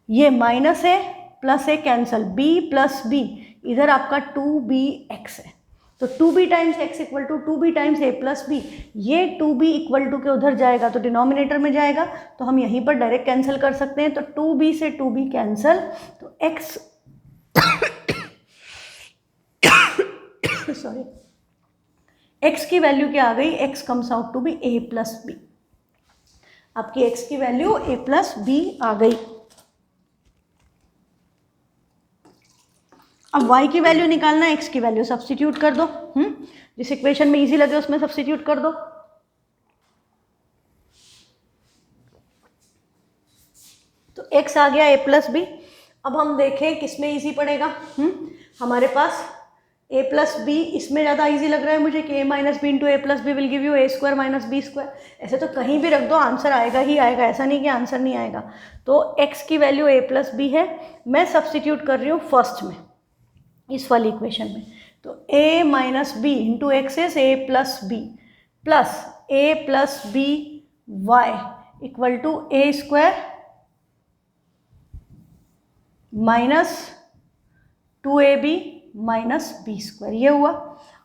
ये माइनस है plus a cancel, b plus b, इधर आपका 2bx है, तो 2b times x equal to 2b times a plus b, ये 2b इक्वल टू के उधर जाएगा तो डिनोमिनेटर में जाएगा, तो हम यहीं पर डायरेक्ट कैंसिल कर सकते हैं, तो 2b से 2b कैंसल, तो x सॉरी x की वैल्यू क्या आ गई, x comes out to b a plus b. आपकी x की वैल्यू a प्लस बी आ गई। अब y की वैल्यू निकालना है, x की वैल्यू सब्स्टिट्यूट कर दो, जिस इक्वेशन में इजी लगे उसमें सब्स्टिट्यूट कर दो। तो x आ गया a प्लस बी। अब हम देखें किसमें इजी पड़ेगा, हमारे पास a प्लस बी, इसमें ज़्यादा इजी लग रहा है मुझे कि a minus b into a plus b will give you a square minus B square. ऐसे तो कहीं भी रख दो आंसर आएगा ही आएगा, ऐसा नहीं कि आंसर नहीं आएगा। तो x की वैल्यू a प्लस बी है, मैं सब्स्टिट्यूट कर रही हूँ फर्स्ट में, इस वाली इक्वेशन में, तो a minus b into x is a plus b plus a plus B Y equal to a square minus 2ab minus B square, ये हुआ।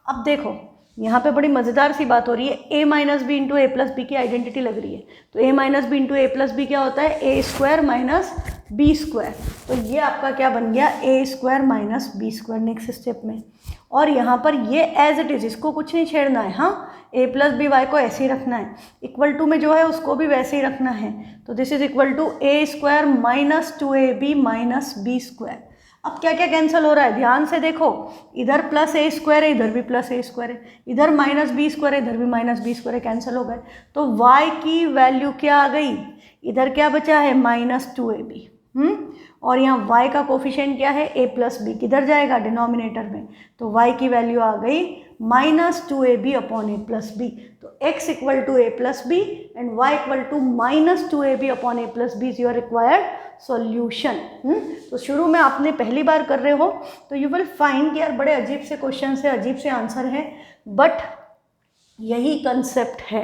अब देखो यहाँ पे बड़ी मज़ेदार सी बात हो रही है, a minus b into a plus b की आइडेंटिटी लग रही है, तो a minus b into a plus b क्या होता है, a square minus B square, तो ये आपका क्या बन गया, a square minus B square next step में। और यहाँ पर ये एज इट इज़, इसको कुछ नहीं छेड़ना है, हाँ, a प्लस बी वाई को ऐसे ही रखना है, इक्वल टू में जो है उसको भी वैसे ही रखना है, तो this is equal to a square minus 2ab minus B square. अब क्या क्या कैंसिल हो रहा है, ध्यान से देखो, इधर प्लस ए स्क्वायर है, इधर भी प्लस ए स्क्वायर है, इधर माइनस बी स्क्वायर है, इधर भी माइनस बी स्क्वायर है, कैंसिल हो गए। तो y की वैल्यू क्या आ गई, इधर क्या बचा है माइनस 2ab, और यहाँ y का कोफिशिएंट क्या है a प्लस बी, किधर जाएगा डिनोमिनेटर में, तो y की वैल्यू आ गई minus 2ab upon a plus b. तो x equal to a plus b and y equal to minus 2ab upon a plus b is your required solution. तो शुरू में आपने पहली बार कर रहे हो तो यू विल फाइंड कि यार बड़े अजीब से क्वेश्चन है, अजीब से आंसर है, बट यही कंसेप्ट है,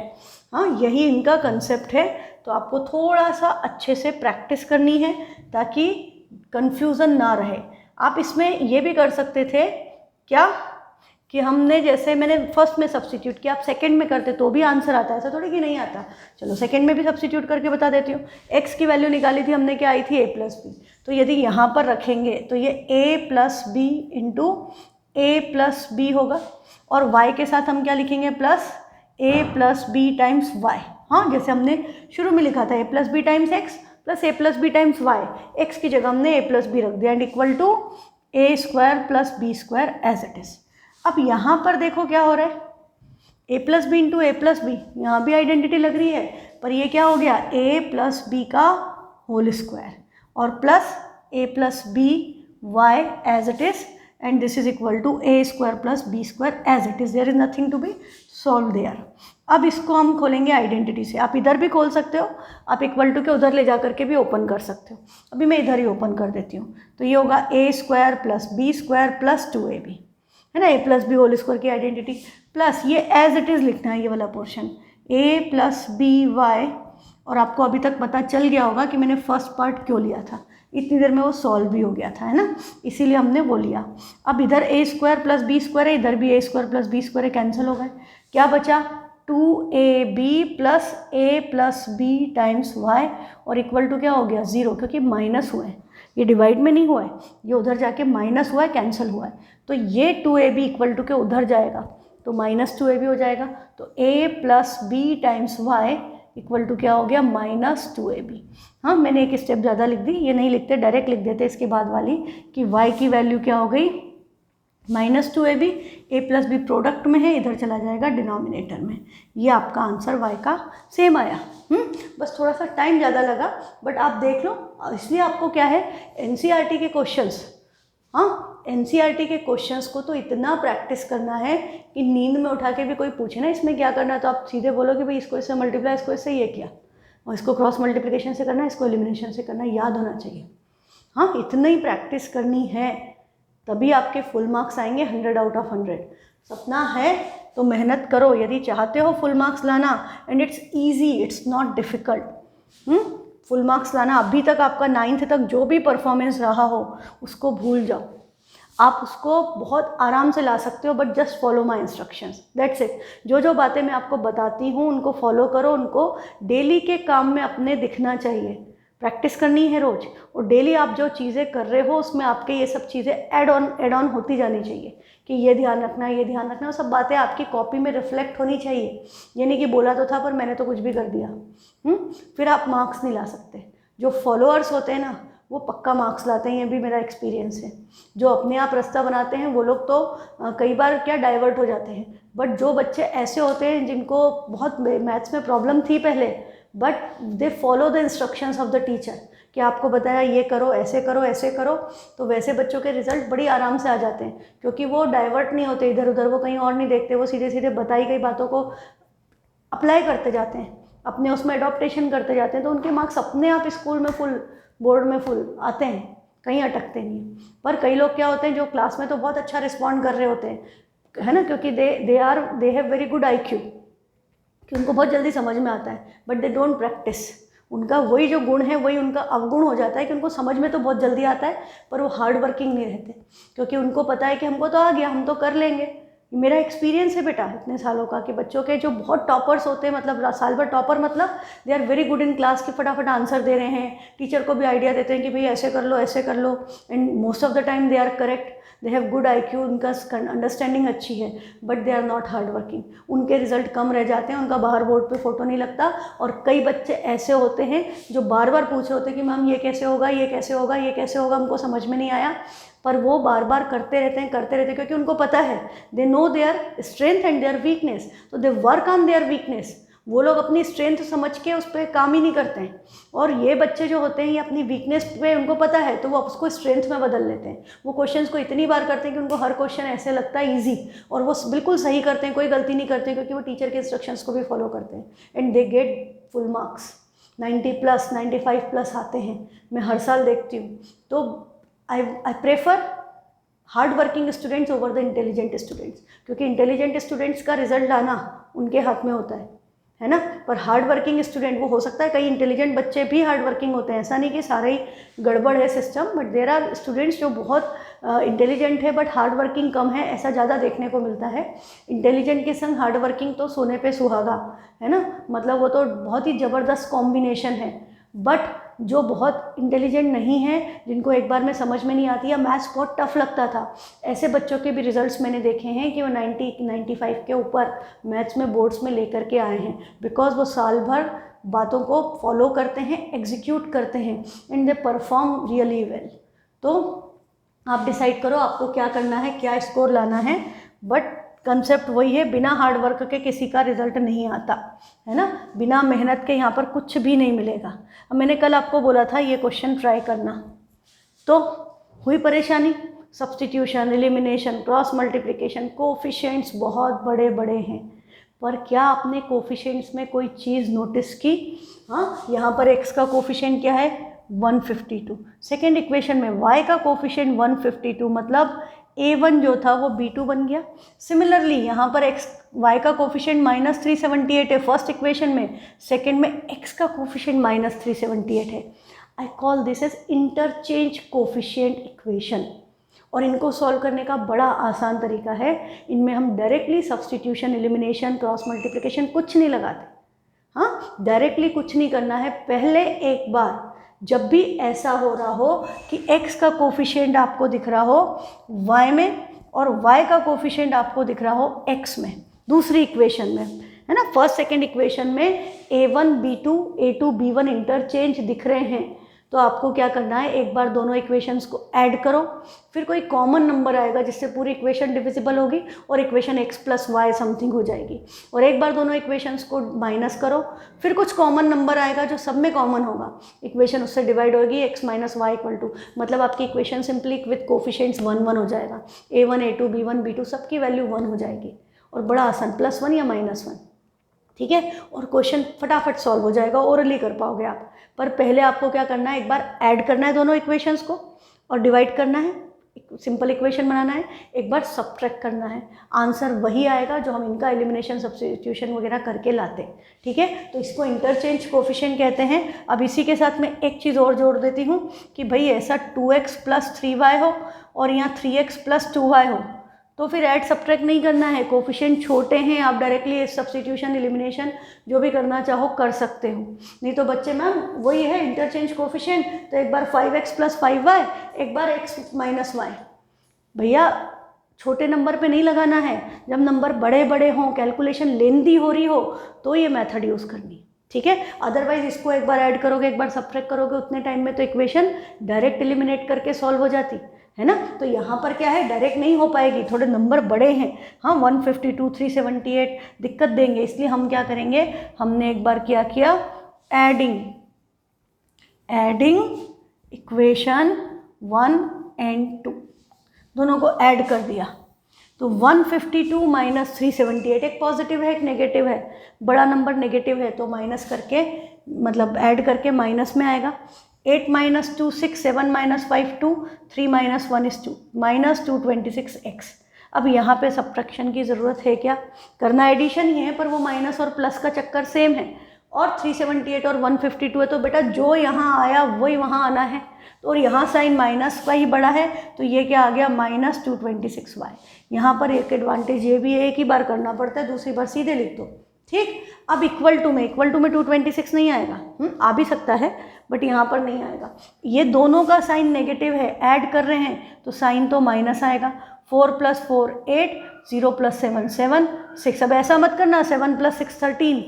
हाँ यही इनका कंसेप्ट है। तो आपको थोड़ा सा अच्छे से प्रैक्टिस करनी है ताकि कंफ्यूजन ना रहे। आप इसमें ये भी कर सकते थे क्या कि हमने जैसे मैंने फर्स्ट में सब्स्टिट्यूट किया, आप सेकंड में करते तो भी आंसर आता है, ऐसा थोड़ी कि नहीं आता। चलो सेकंड में भी सब्स्टिट्यूट करके बता देती हूँ। x की वैल्यू निकाली थी हमने, क्या आई थी a प्लस बी, तो यदि यहाँ पर रखेंगे तो ये a plus B into a plus b होगा, और y के साथ हम क्या लिखेंगे plus a plus B times y, हाँ जैसे हमने शुरू में लिखा था a plus B times x plus a plus B times y, x की जगह हमने a प्लस बी रख दिया and equal to a square plus B square as it is. अब यहाँ पर देखो क्या हो रहा है, a plus B into a plus b, यहाँ भी आइडेंटिटी लग रही है, पर ये क्या हो गया a प्लस बी का होल स्क्वायर और plus a plus B y as it is and this is equal to a square plus B square as it is, there is nothing to be solve there. अब इसको हम खोलेंगे आइडेंटिटी से, आप इधर भी खोल सकते हो, आप इक्वल टू के उधर ले जा करके भी ओपन कर सकते हो। अभी मैं इधर ही ओपन कर देती हूँ, तो ये होगा a square plus B square plus 2ab, है ना, a plus b whole square की आइडेंटिटी, प्लस ये एज इट इज़ लिखना है ये वाला portion a plus B y, और आपको अभी तक पता चल गया होगा कि मैंने फर्स्ट पार्ट क्यों लिया था, इतनी देर में वो सॉल्व भी हो गया था, है ना, इसीलिए हमने वो लिया। अब इधर a square plus B square है, इधर भी a square plus B square है, कैंसिल हो गए, क्या बचा 2ab plus a plus B times y और इक्वल टू क्या हो गया 0, क्योंकि माइनस हुए हैं। ये डिवाइड में नहीं हुआ है, ये उधर जाके माइनस हुआ है, कैंसिल हुआ है, तो ये 2ab इक्वल टू के उधर जाएगा तो -2ab हो जाएगा। तो a plus B times y equal to क्या हो गया, -2ab। हाँ, मैंने एक स्टेप ज़्यादा लिख दी, ये नहीं लिखते, डायरेक्ट लिख देते इसके बाद वाली कि y की वैल्यू क्या हो गई, -2ab। a plus B product में है, इधर चला जाएगा डिनोमिनेटर में। ये आपका आंसर y का सेम आया। बस थोड़ा सा टाइम ज़्यादा लगा, बट आप देख लो, इसलिए आपको क्या है, एनसीईआरटी के क्वेश्चंस, हाँ एनसीईआरटी के क्वेश्चंस को तो इतना प्रैक्टिस करना है कि नींद में उठा के भी कोई पूछे ना इसमें क्या करना है तो आप सीधे बोलो कि भाई इसको इससे मल्टीप्लाई, इसको इससे ये किया, और इसको क्रॉस मल्टीप्लिकेशन से करना है, इसको एलिमिनेशन से करना है, याद होना चाहिए। हाँ, इतना ही प्रैक्टिस करनी है, तभी आपके फुल मार्क्स आएंगे 100 आउट ऑफ 100। सपना है तो मेहनत करो, यदि चाहते हो फुल मार्क्स लाना, and it's easy, it's not difficult. Full marks लाना, अभी तक आपका 9th तक जो भी परफॉर्मेंस रहा हो उसको भूल जाओ, आप उसको बहुत आराम से ला सकते हो, but just follow my instructions, that's it. जो जो बातें मैं आपको बताती हूँ उनको फॉलो करो, उनको डेली के काम में अपने दिखना चाहिए, प्रैक्टिस करनी है रोज़, और डेली आप जो चीज़ें कर रहे हो उसमें आपके ये सब चीज़ें ऐड ऑन होती जानी चाहिए कि ये ध्यान रखना, ये ध्यान रखना, वो सब बातें आपकी कॉपी में रिफ्लेक्ट होनी चाहिए। ये नहीं कि बोला तो था पर मैंने तो कुछ भी कर दिया, फिर आप मार्क्स नहीं ला सकते। जो फॉलोअर्स होते हैं ना वो पक्का मार्क्स लाते हैं, ये भी मेरा एक्सपीरियंस है। जो अपने आप रास्ता बनाते हैं वो लोग तो कई बार क्या डाइवर्ट हो जाते हैं, बट जो बच्चे ऐसे होते हैं जिनको बहुत मैथ्स में प्रॉब्लम थी पहले, but they follow the instructions of the teacher कि आपको बताया ये करो, ऐसे करो, ऐसे करो, तो वैसे बच्चों के रिजल्ट बड़ी आराम से आ जाते हैं, क्योंकि वो डाइवर्ट नहीं होते इधर उधर, वो कहीं और नहीं देखते, वो सीधे सीधे बताई गई बातों को अप्लाई करते जाते हैं, अपने उसमें अडॉप्टेशन करते जाते हैं, तो उनके मार्क्स अपने आप स्कूल में फुल, बोर्ड में फुल आते हैं, कहीं अटकते नहीं। पर कई लोग क्या होते हैं जो क्लास में तो बहुत अच्छा रिस्पॉन्ड कर रहे होते हैं, है ना, क्योंकि they have very good IQ, कि उनको बहुत जल्दी समझ में आता है, बट दे डोंट प्रैक्टिस। उनका वही जो गुण है वही उनका अवगुण हो जाता है कि उनको समझ में तो बहुत जल्दी आता है पर वो हार्ड वर्किंग नहीं रहते, क्योंकि उनको पता है कि हमको तो आ गया, हम तो कर लेंगे। मेरा एक्सपीरियंस है बेटा इतने सालों का कि बच्चों के जो बहुत टॉपर्स होते हैं, मतलब साल भर टॉपर, मतलब they are very good in class, के फटाफट आंसर दे रहे हैं, टीचर को भी आइडिया देते हैं कि भाई ऐसे कर लो, ऐसे कर लो, and most of the time they are correct, they have good IQ, उनका अंडरस्टैंडिंग अच्छी है, but they are not hard working, उनके रिजल्ट कम रह जाते हैं, उनका बाहर बोर्ड पे फोटो नहीं लगता। और कई बच्चे ऐसे होते हैं जो बार बार पूछ रहे होते हैं कि मैम ये कैसे होगा, ये कैसे होगा, ये कैसे होगा, हमको समझ में नहीं आया, पर वो बार बार करते रहते हैं, क्योंकि उनको पता है, they know their strength and their weakness, तो they work on their weakness. वो लोग अपनी स्ट्रेंथ समझ के उस पर काम ही नहीं करते हैं, और ये बच्चे जो होते हैं ये अपनी वीकनेस पे उनको पता है तो वो उसको स्ट्रेंथ में बदल लेते हैं। वो क्वेश्चंस को इतनी बार करते हैं कि उनको हर क्वेश्चन ऐसे लगता है ईजी, और वो बिल्कुल सही करते हैं, कोई गलती नहीं करते, क्योंकि वो टीचर के इंस्ट्रक्शंस को भी फॉलो करते हैं, and they get full marks, 90+, 95+ आते हैं, मैं हर साल देखती हूँ। तो I prefer hard working students over the intelligent students, क्योंकि इंटेलिजेंट स्टूडेंट्स का रिजल्ट लाना उनके हाथ में होता है ना, पर हार्ड वर्किंग स्टूडेंट, वो हो सकता है कई इंटेलिजेंट बच्चे भी हार्ड वर्किंग होते हैं, ऐसा नहीं कि सारे ही गड़बड़ है system, but there are students जो बहुत इंटेलिजेंट है बट हार्ड वर्किंग कम है, ऐसा ज़्यादा देखने को मिलता है। इंटेलिजेंट के संग हार्ड वर्किंग तो सोने पे सुहागा, है ना, मतलब वो तो बहुत ही ज़बरदस्त कॉम्बिनेशन है। बट जो बहुत इंटेलिजेंट नहीं है, जिनको एक बार में समझ में नहीं आती या मैथ्स बहुत टफ लगता था, ऐसे बच्चों के भी रिजल्ट्स मैंने देखे हैं कि वो 90-95 के ऊपर मैथ्स में बोर्ड्स में लेकर के आए हैं, बिकॉज वो साल भर बातों को फॉलो करते हैं, एग्जीक्यूट करते हैं, and they perform really well. तो आप डिसाइड करो आपको क्या करना है, क्या स्कोर लाना है, बट कंसेप्ट वही है, बिना हार्ड वर्क के किसी का रिजल्ट नहीं आता, है ना, बिना मेहनत के यहाँ पर कुछ भी नहीं मिलेगा। अब मैंने कल आपको बोला था ये क्वेश्चन ट्राई करना, तो हुई परेशानी, substitution, elimination, cross multiplication, coefficients बहुत बड़े बड़े हैं, पर क्या आपने कोफिशिएंट्स में कोई चीज़ नोटिस की? हाँ, यहाँ पर x का कोफिशिएंट क्या है 152, सेकेंड इक्वेशन में y का कोफिशिएंट 152, मतलब a1 जो था वो b2 बन गया। सिमिलरली यहाँ पर y का कोफिशिएंट -378 है फर्स्ट इक्वेशन में, सेकेंड में x का कोफिशिएंट -378 है। I call this as interchange coefficient equation, और इनको सॉल्व करने का बड़ा आसान तरीका है, इनमें हम directly substitution, elimination, cross multiplication कुछ नहीं लगाते। हाँ, डायरेक्टली कुछ नहीं करना है, पहले एक बार जब भी ऐसा हो रहा हो कि x का कोफिशिएंट आपको दिख रहा हो y में और y का कोफिशिएंट आपको दिख रहा हो x में, दूसरी इक्वेशन में, है ना, फर्स्ट सेकंड इक्वेशन में a1 b2 a2 b1 interchange दिख रहे हैं, तो आपको क्या करना है, एक बार दोनों इक्वेशंस को ऐड करो, फिर कोई कॉमन नंबर आएगा जिससे पूरी इक्वेशन डिविजिबल होगी और equation x plus Y something हो जाएगी, और एक बार दोनों इक्वेशंस को माइनस करो, फिर कुछ कॉमन नंबर आएगा जो सब में कॉमन होगा, इक्वेशन उससे डिवाइड होगी, x minus y equal to, मतलब आपकी इक्वेशन सिंपली विथ कोफिशिएंट्स 1 1 हो जाएगा, a1 a2 b1 b2 सबकी वैल्यू 1 हो जाएगी, और बड़ा आसान, +1 या -1, ठीक है, और क्वेश्चन फटाफट सॉल्व हो जाएगा, ओरली कर पाओगे आप। पर पहले आपको क्या करना है, एक बार ऐड करना है दोनों इक्वेशंस को और डिवाइड करना है, सिंपल इक्वेशन बनाना है, एक बार सब्ट्रैक्ट करना है, आंसर वही आएगा जो हम इनका एलिमिनेशन सब्स्टिट्यूशन वगैरह करके लाते हैं, ठीक है। तो इसको इंटरचेंज कोफिशिएंट कहते हैं। अब इसी के साथ मैं एक चीज़ और जोड़ देती हूँ कि भाई ऐसा 2x प्लस 3y हो और यहाँ 3x प्लस 2y हो, तो फिर ऐड सब्ट्रैक्ट नहीं करना है, कोफिशिएंट छोटे हैं, आप डायरेक्टली सब्स्टिट्यूशन एलिमिनेशन जो भी करना चाहो कर सकते हो। नहीं तो बच्चे मैम वही है इंटरचेंज कोफिशिएंट, तो एक बार 5x प्लस 5y, एक बार x माइनस वाई, भैया छोटे नंबर पे नहीं लगाना है, जब नंबर बड़े बड़े हों, कैलकुलेशन लेंदी हो रही हो, तो ये मेथड यूज़ करनी, ठीक है। अदरवाइज इसको एक बार ऐड करोगे, एक बार सब्ट्रैक्ट करोगे, उतने टाइम में तो इक्वेशन डायरेक्ट एलिमिनेट करके सॉल्व हो जाती है ना। तो यहाँ पर क्या है, डायरेक्ट नहीं हो पाएगी, थोड़े नंबर बड़े हैं, हाँ 152 378 दिक्कत देंगे, इसलिए हम क्या करेंगे, हमने एक बार क्या किया, एडिंग इक्वेशन 1 and 2 दोनों को ऐड कर दिया, तो 152 माइनस 378, एक पॉजिटिव है एक नेगेटिव है, बड़ा नंबर नेगेटिव है तो माइनस करके, मतलब ऐड करके माइनस में आएगा, 8 minus 2 6, 7 minus 5 2, 3 minus 1 is 2, minus 226x। अब यहाँ पे सब्ट्रैक्शन की ज़रूरत है क्या, करना एडिशन ही है, पर वो माइनस और प्लस का चक्कर सेम है, और 378 और 152 है, तो बेटा जो यहाँ आया वही वहाँ आना है, तो और यहाँ साइन माइनस का ही बड़ा है, तो ये क्या आ गया, माइनस 226y। यहाँ पर एक एडवांटेज ये भी है, एक ही बार करना पड़ता है, दूसरी बार सीधे लिख दो, ठीक। अब इक्वल टू में 226 नहीं आएगा, आ भी सकता है बट यहाँ पर नहीं आएगा, ये दोनों का साइन नेगेटिव है, ऐड कर रहे हैं तो साइन तो माइनस आएगा, 4 + 4 8, 0 + 7 7 6। अब ऐसा मत करना 7 + 6 13,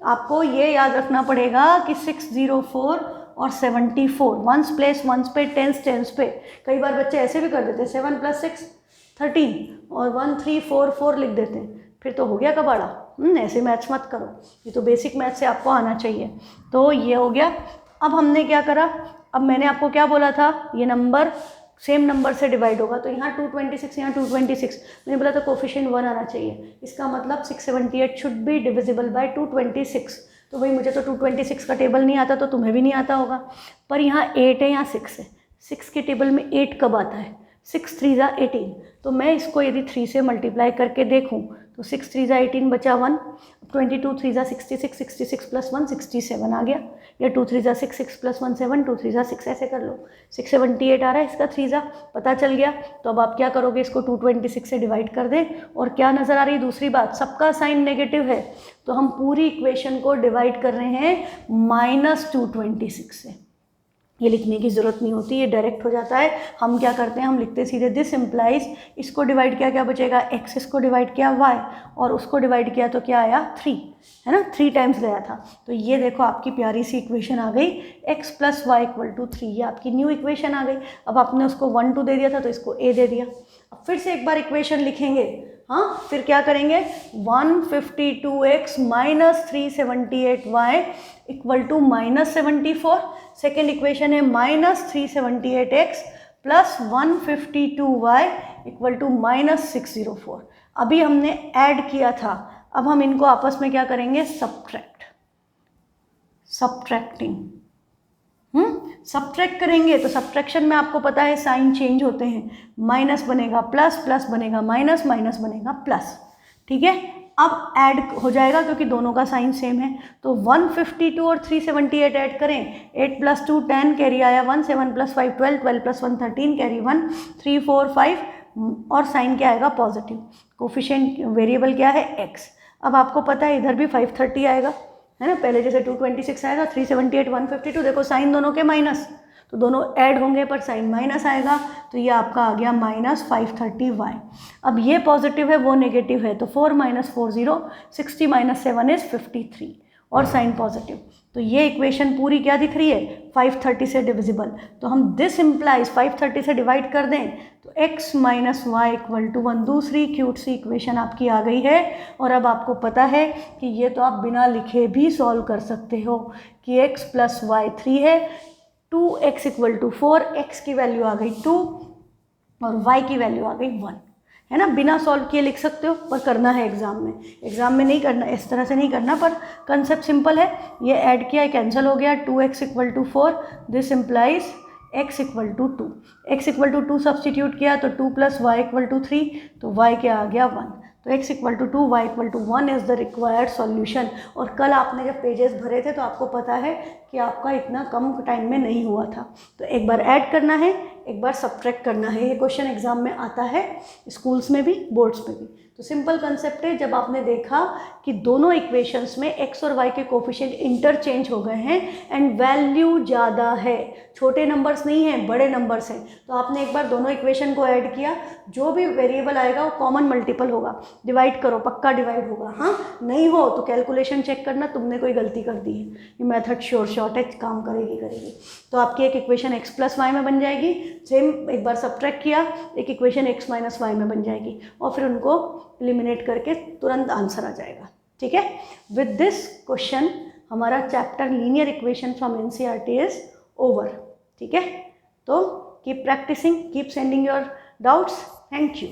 आपको ये याद रखना पड़ेगा कि 604 और 74, वंस प्लेस वंस पे, टेंस पे, कई बार बच्चे ऐसे भी कर देते हैं 7 + 6 13 और 1 3 4 4 लिख देते हैं, फिर तो हो गया कबाड़ा। ऐसे मैथ्स मत करो, ये तो बेसिक मैथ्स से आपको आना चाहिए। तो ये हो गया। अब हमने क्या करा, अब मैंने आपको क्या बोला था, ये नंबर सेम नंबर से डिवाइड होगा, तो यहाँ 226, यहाँ 226, मैंने बोला था कोफिशिएंट 1 आना चाहिए, इसका मतलब 678 शुड बी डिविजिबल बाय 226। तो भाई मुझे तो 226 का टेबल नहीं आता, तो तुम्हें भी नहीं आता होगा, पर यहाँ 8 है, यहाँ 6 है, 6 के टेबल में 8 कब आता है, 6 3 = 18, तो मैं इसको यदि 3 से मल्टीप्लाई करके देखूँ तो 6 3 = 18 बचा 1, 22 3 = 66, 66 + 1 67 आ गया, या 2 3 = 6, 6 + 1 7, 2 3 = 6, ऐसे कर लो, 678 आ रहा है, इसका 3 पता चल गया। तो अब आप क्या करोगे, इसको 226 से डिवाइड कर दें, और क्या नज़र आ रही है, दूसरी बात, सबका साइन नेगेटिव है, तो हम पूरी इक्वेशन को डिवाइड कर रहे हैं -226 से, ये लिखने की ज़रूरत नहीं होती, ये डायरेक्ट हो जाता है। हम क्या करते हैं, हम लिखते सीधे दिस इम्प्लाइज, इसको डिवाइड किया क्या बचेगा, x, इसको डिवाइड किया y, और उसको डिवाइड किया तो क्या आया 3, है ना, 3 टाइम्स गया था। तो ये देखो आपकी प्यारी सी इक्वेशन आ गई, x + y = 3, ये आपकी न्यू इक्वेशन आ गई। अब आपने उसको 1 2 दे दिया था तो इसको a दे दिया। अब फिर से एक बार इक्वेशन लिखेंगे, हाँ, फिर क्या करेंगे, 152x minus 378y = -74, second equation है -378x प्लस 152y = -604। अभी हमने ऐड किया था, अब हम इनको आपस में क्या करेंगे, सब्ट्रैक्ट करेंगे। तो सब्ट्रैक्शन में आपको पता है साइन चेंज होते हैं, माइनस बनेगा प्लस, प्लस बनेगा माइनस, माइनस बनेगा प्लस, ठीक है। अब ऐड हो जाएगा क्योंकि दोनों का साइन सेम है, तो 152 और 378 ऐड करें, 8 + 2 10 कैरी आया 1, 7 + 5 12, 12 + 1 13 कैरी 1, 3 4 5, और साइन क्या आएगा, पॉजिटिव। कोफिशिएंट वेरिएबल क्या है, x। अब आपको पता है इधर भी 530 आएगा, है ना। पहले जैसे 226 आया था, 378, 152, देखो साइन दोनों के माइनस, तो दोनों ऐड होंगे पर साइन माइनस आएगा, तो ये आपका आ गया -530y। अब ये पॉजिटिव है वो नेगेटिव है, तो 4 - 4 0, 60 - 7 इज 53 और साइन पॉजिटिव। तो ये इक्वेशन पूरी क्या दिख रही है, 530 से डिविजिबल। तो हम दिस इम्प्लाइज 530 से डिवाइड कर दें तो x - y = 1। दूसरी क्यूट सी इक्वेशन आपकी आ गई है। और अब आपको पता है कि ये तो आप बिना लिखे भी सॉल्व कर सकते हो कि x + y 3 है, 2x = 4, x की वैल्यू आ गई 2 और y की वैल्यू आ गई 1, है ना। बिना सॉल्व किए लिख सकते हो, पर करना है एग्जाम में। एग्जाम में नहीं करना, इस तरह से नहीं करना, पर कंसेप्ट सिंपल है। ये ऐड किया, कैंसिल हो गया, 2x = 4, this implies x = 2, x = 2 substitute किया तो 2 + y = 3, तो y क्या आ गया 1। तो x = 2, y = 1 is the required solution. और कल आपने जब पेजेस भरे थे तो आपको पता है कि आपका इतना कम टाइम में नहीं हुआ था। तो एक बार ऐड करना है, एक बार सब्ट्रैक्ट करना है। ये क्वेश्चन एग्जाम में आता है, स्कूल्स में भी, बोर्ड्स में भी। तो सिंपल कंसेप्ट है, जब आपने देखा कि दोनों इक्वेशंस में x और y के कोफिशिएंट इंटरचेंज हो गए हैं एंड वैल्यू ज़्यादा है, छोटे नंबर्स नहीं हैं, बड़े नंबर्स हैं, तो आपने एक बार दोनों इक्वेशन को ऐड किया, जो भी वेरिएबल आएगा वो कॉमन मल्टीपल होगा, डिवाइड करो, पक्का डिवाइड होगा। हाँ, नहीं हो तो कैलकुलेशन चेक करना, तुमने कोई गलती कर दी है। ये मेथड श्योर शॉर्टेज काम करेगी। तो आपकी एक इक्वेशन x + y में बन जाएगी, सेम एक बार सब्ट्रैक्ट किया, एक इक्वेशन x - y में बन जाएगी, और फिर उनको एलिमिनेट करके तुरंत आंसर आ जाएगा। ठीक है, विद दिस क्वेश्चन हमारा chapter linear equation from NCERT is over. ठीक है, तो keep practicing, keep sending your doubts. Thank you.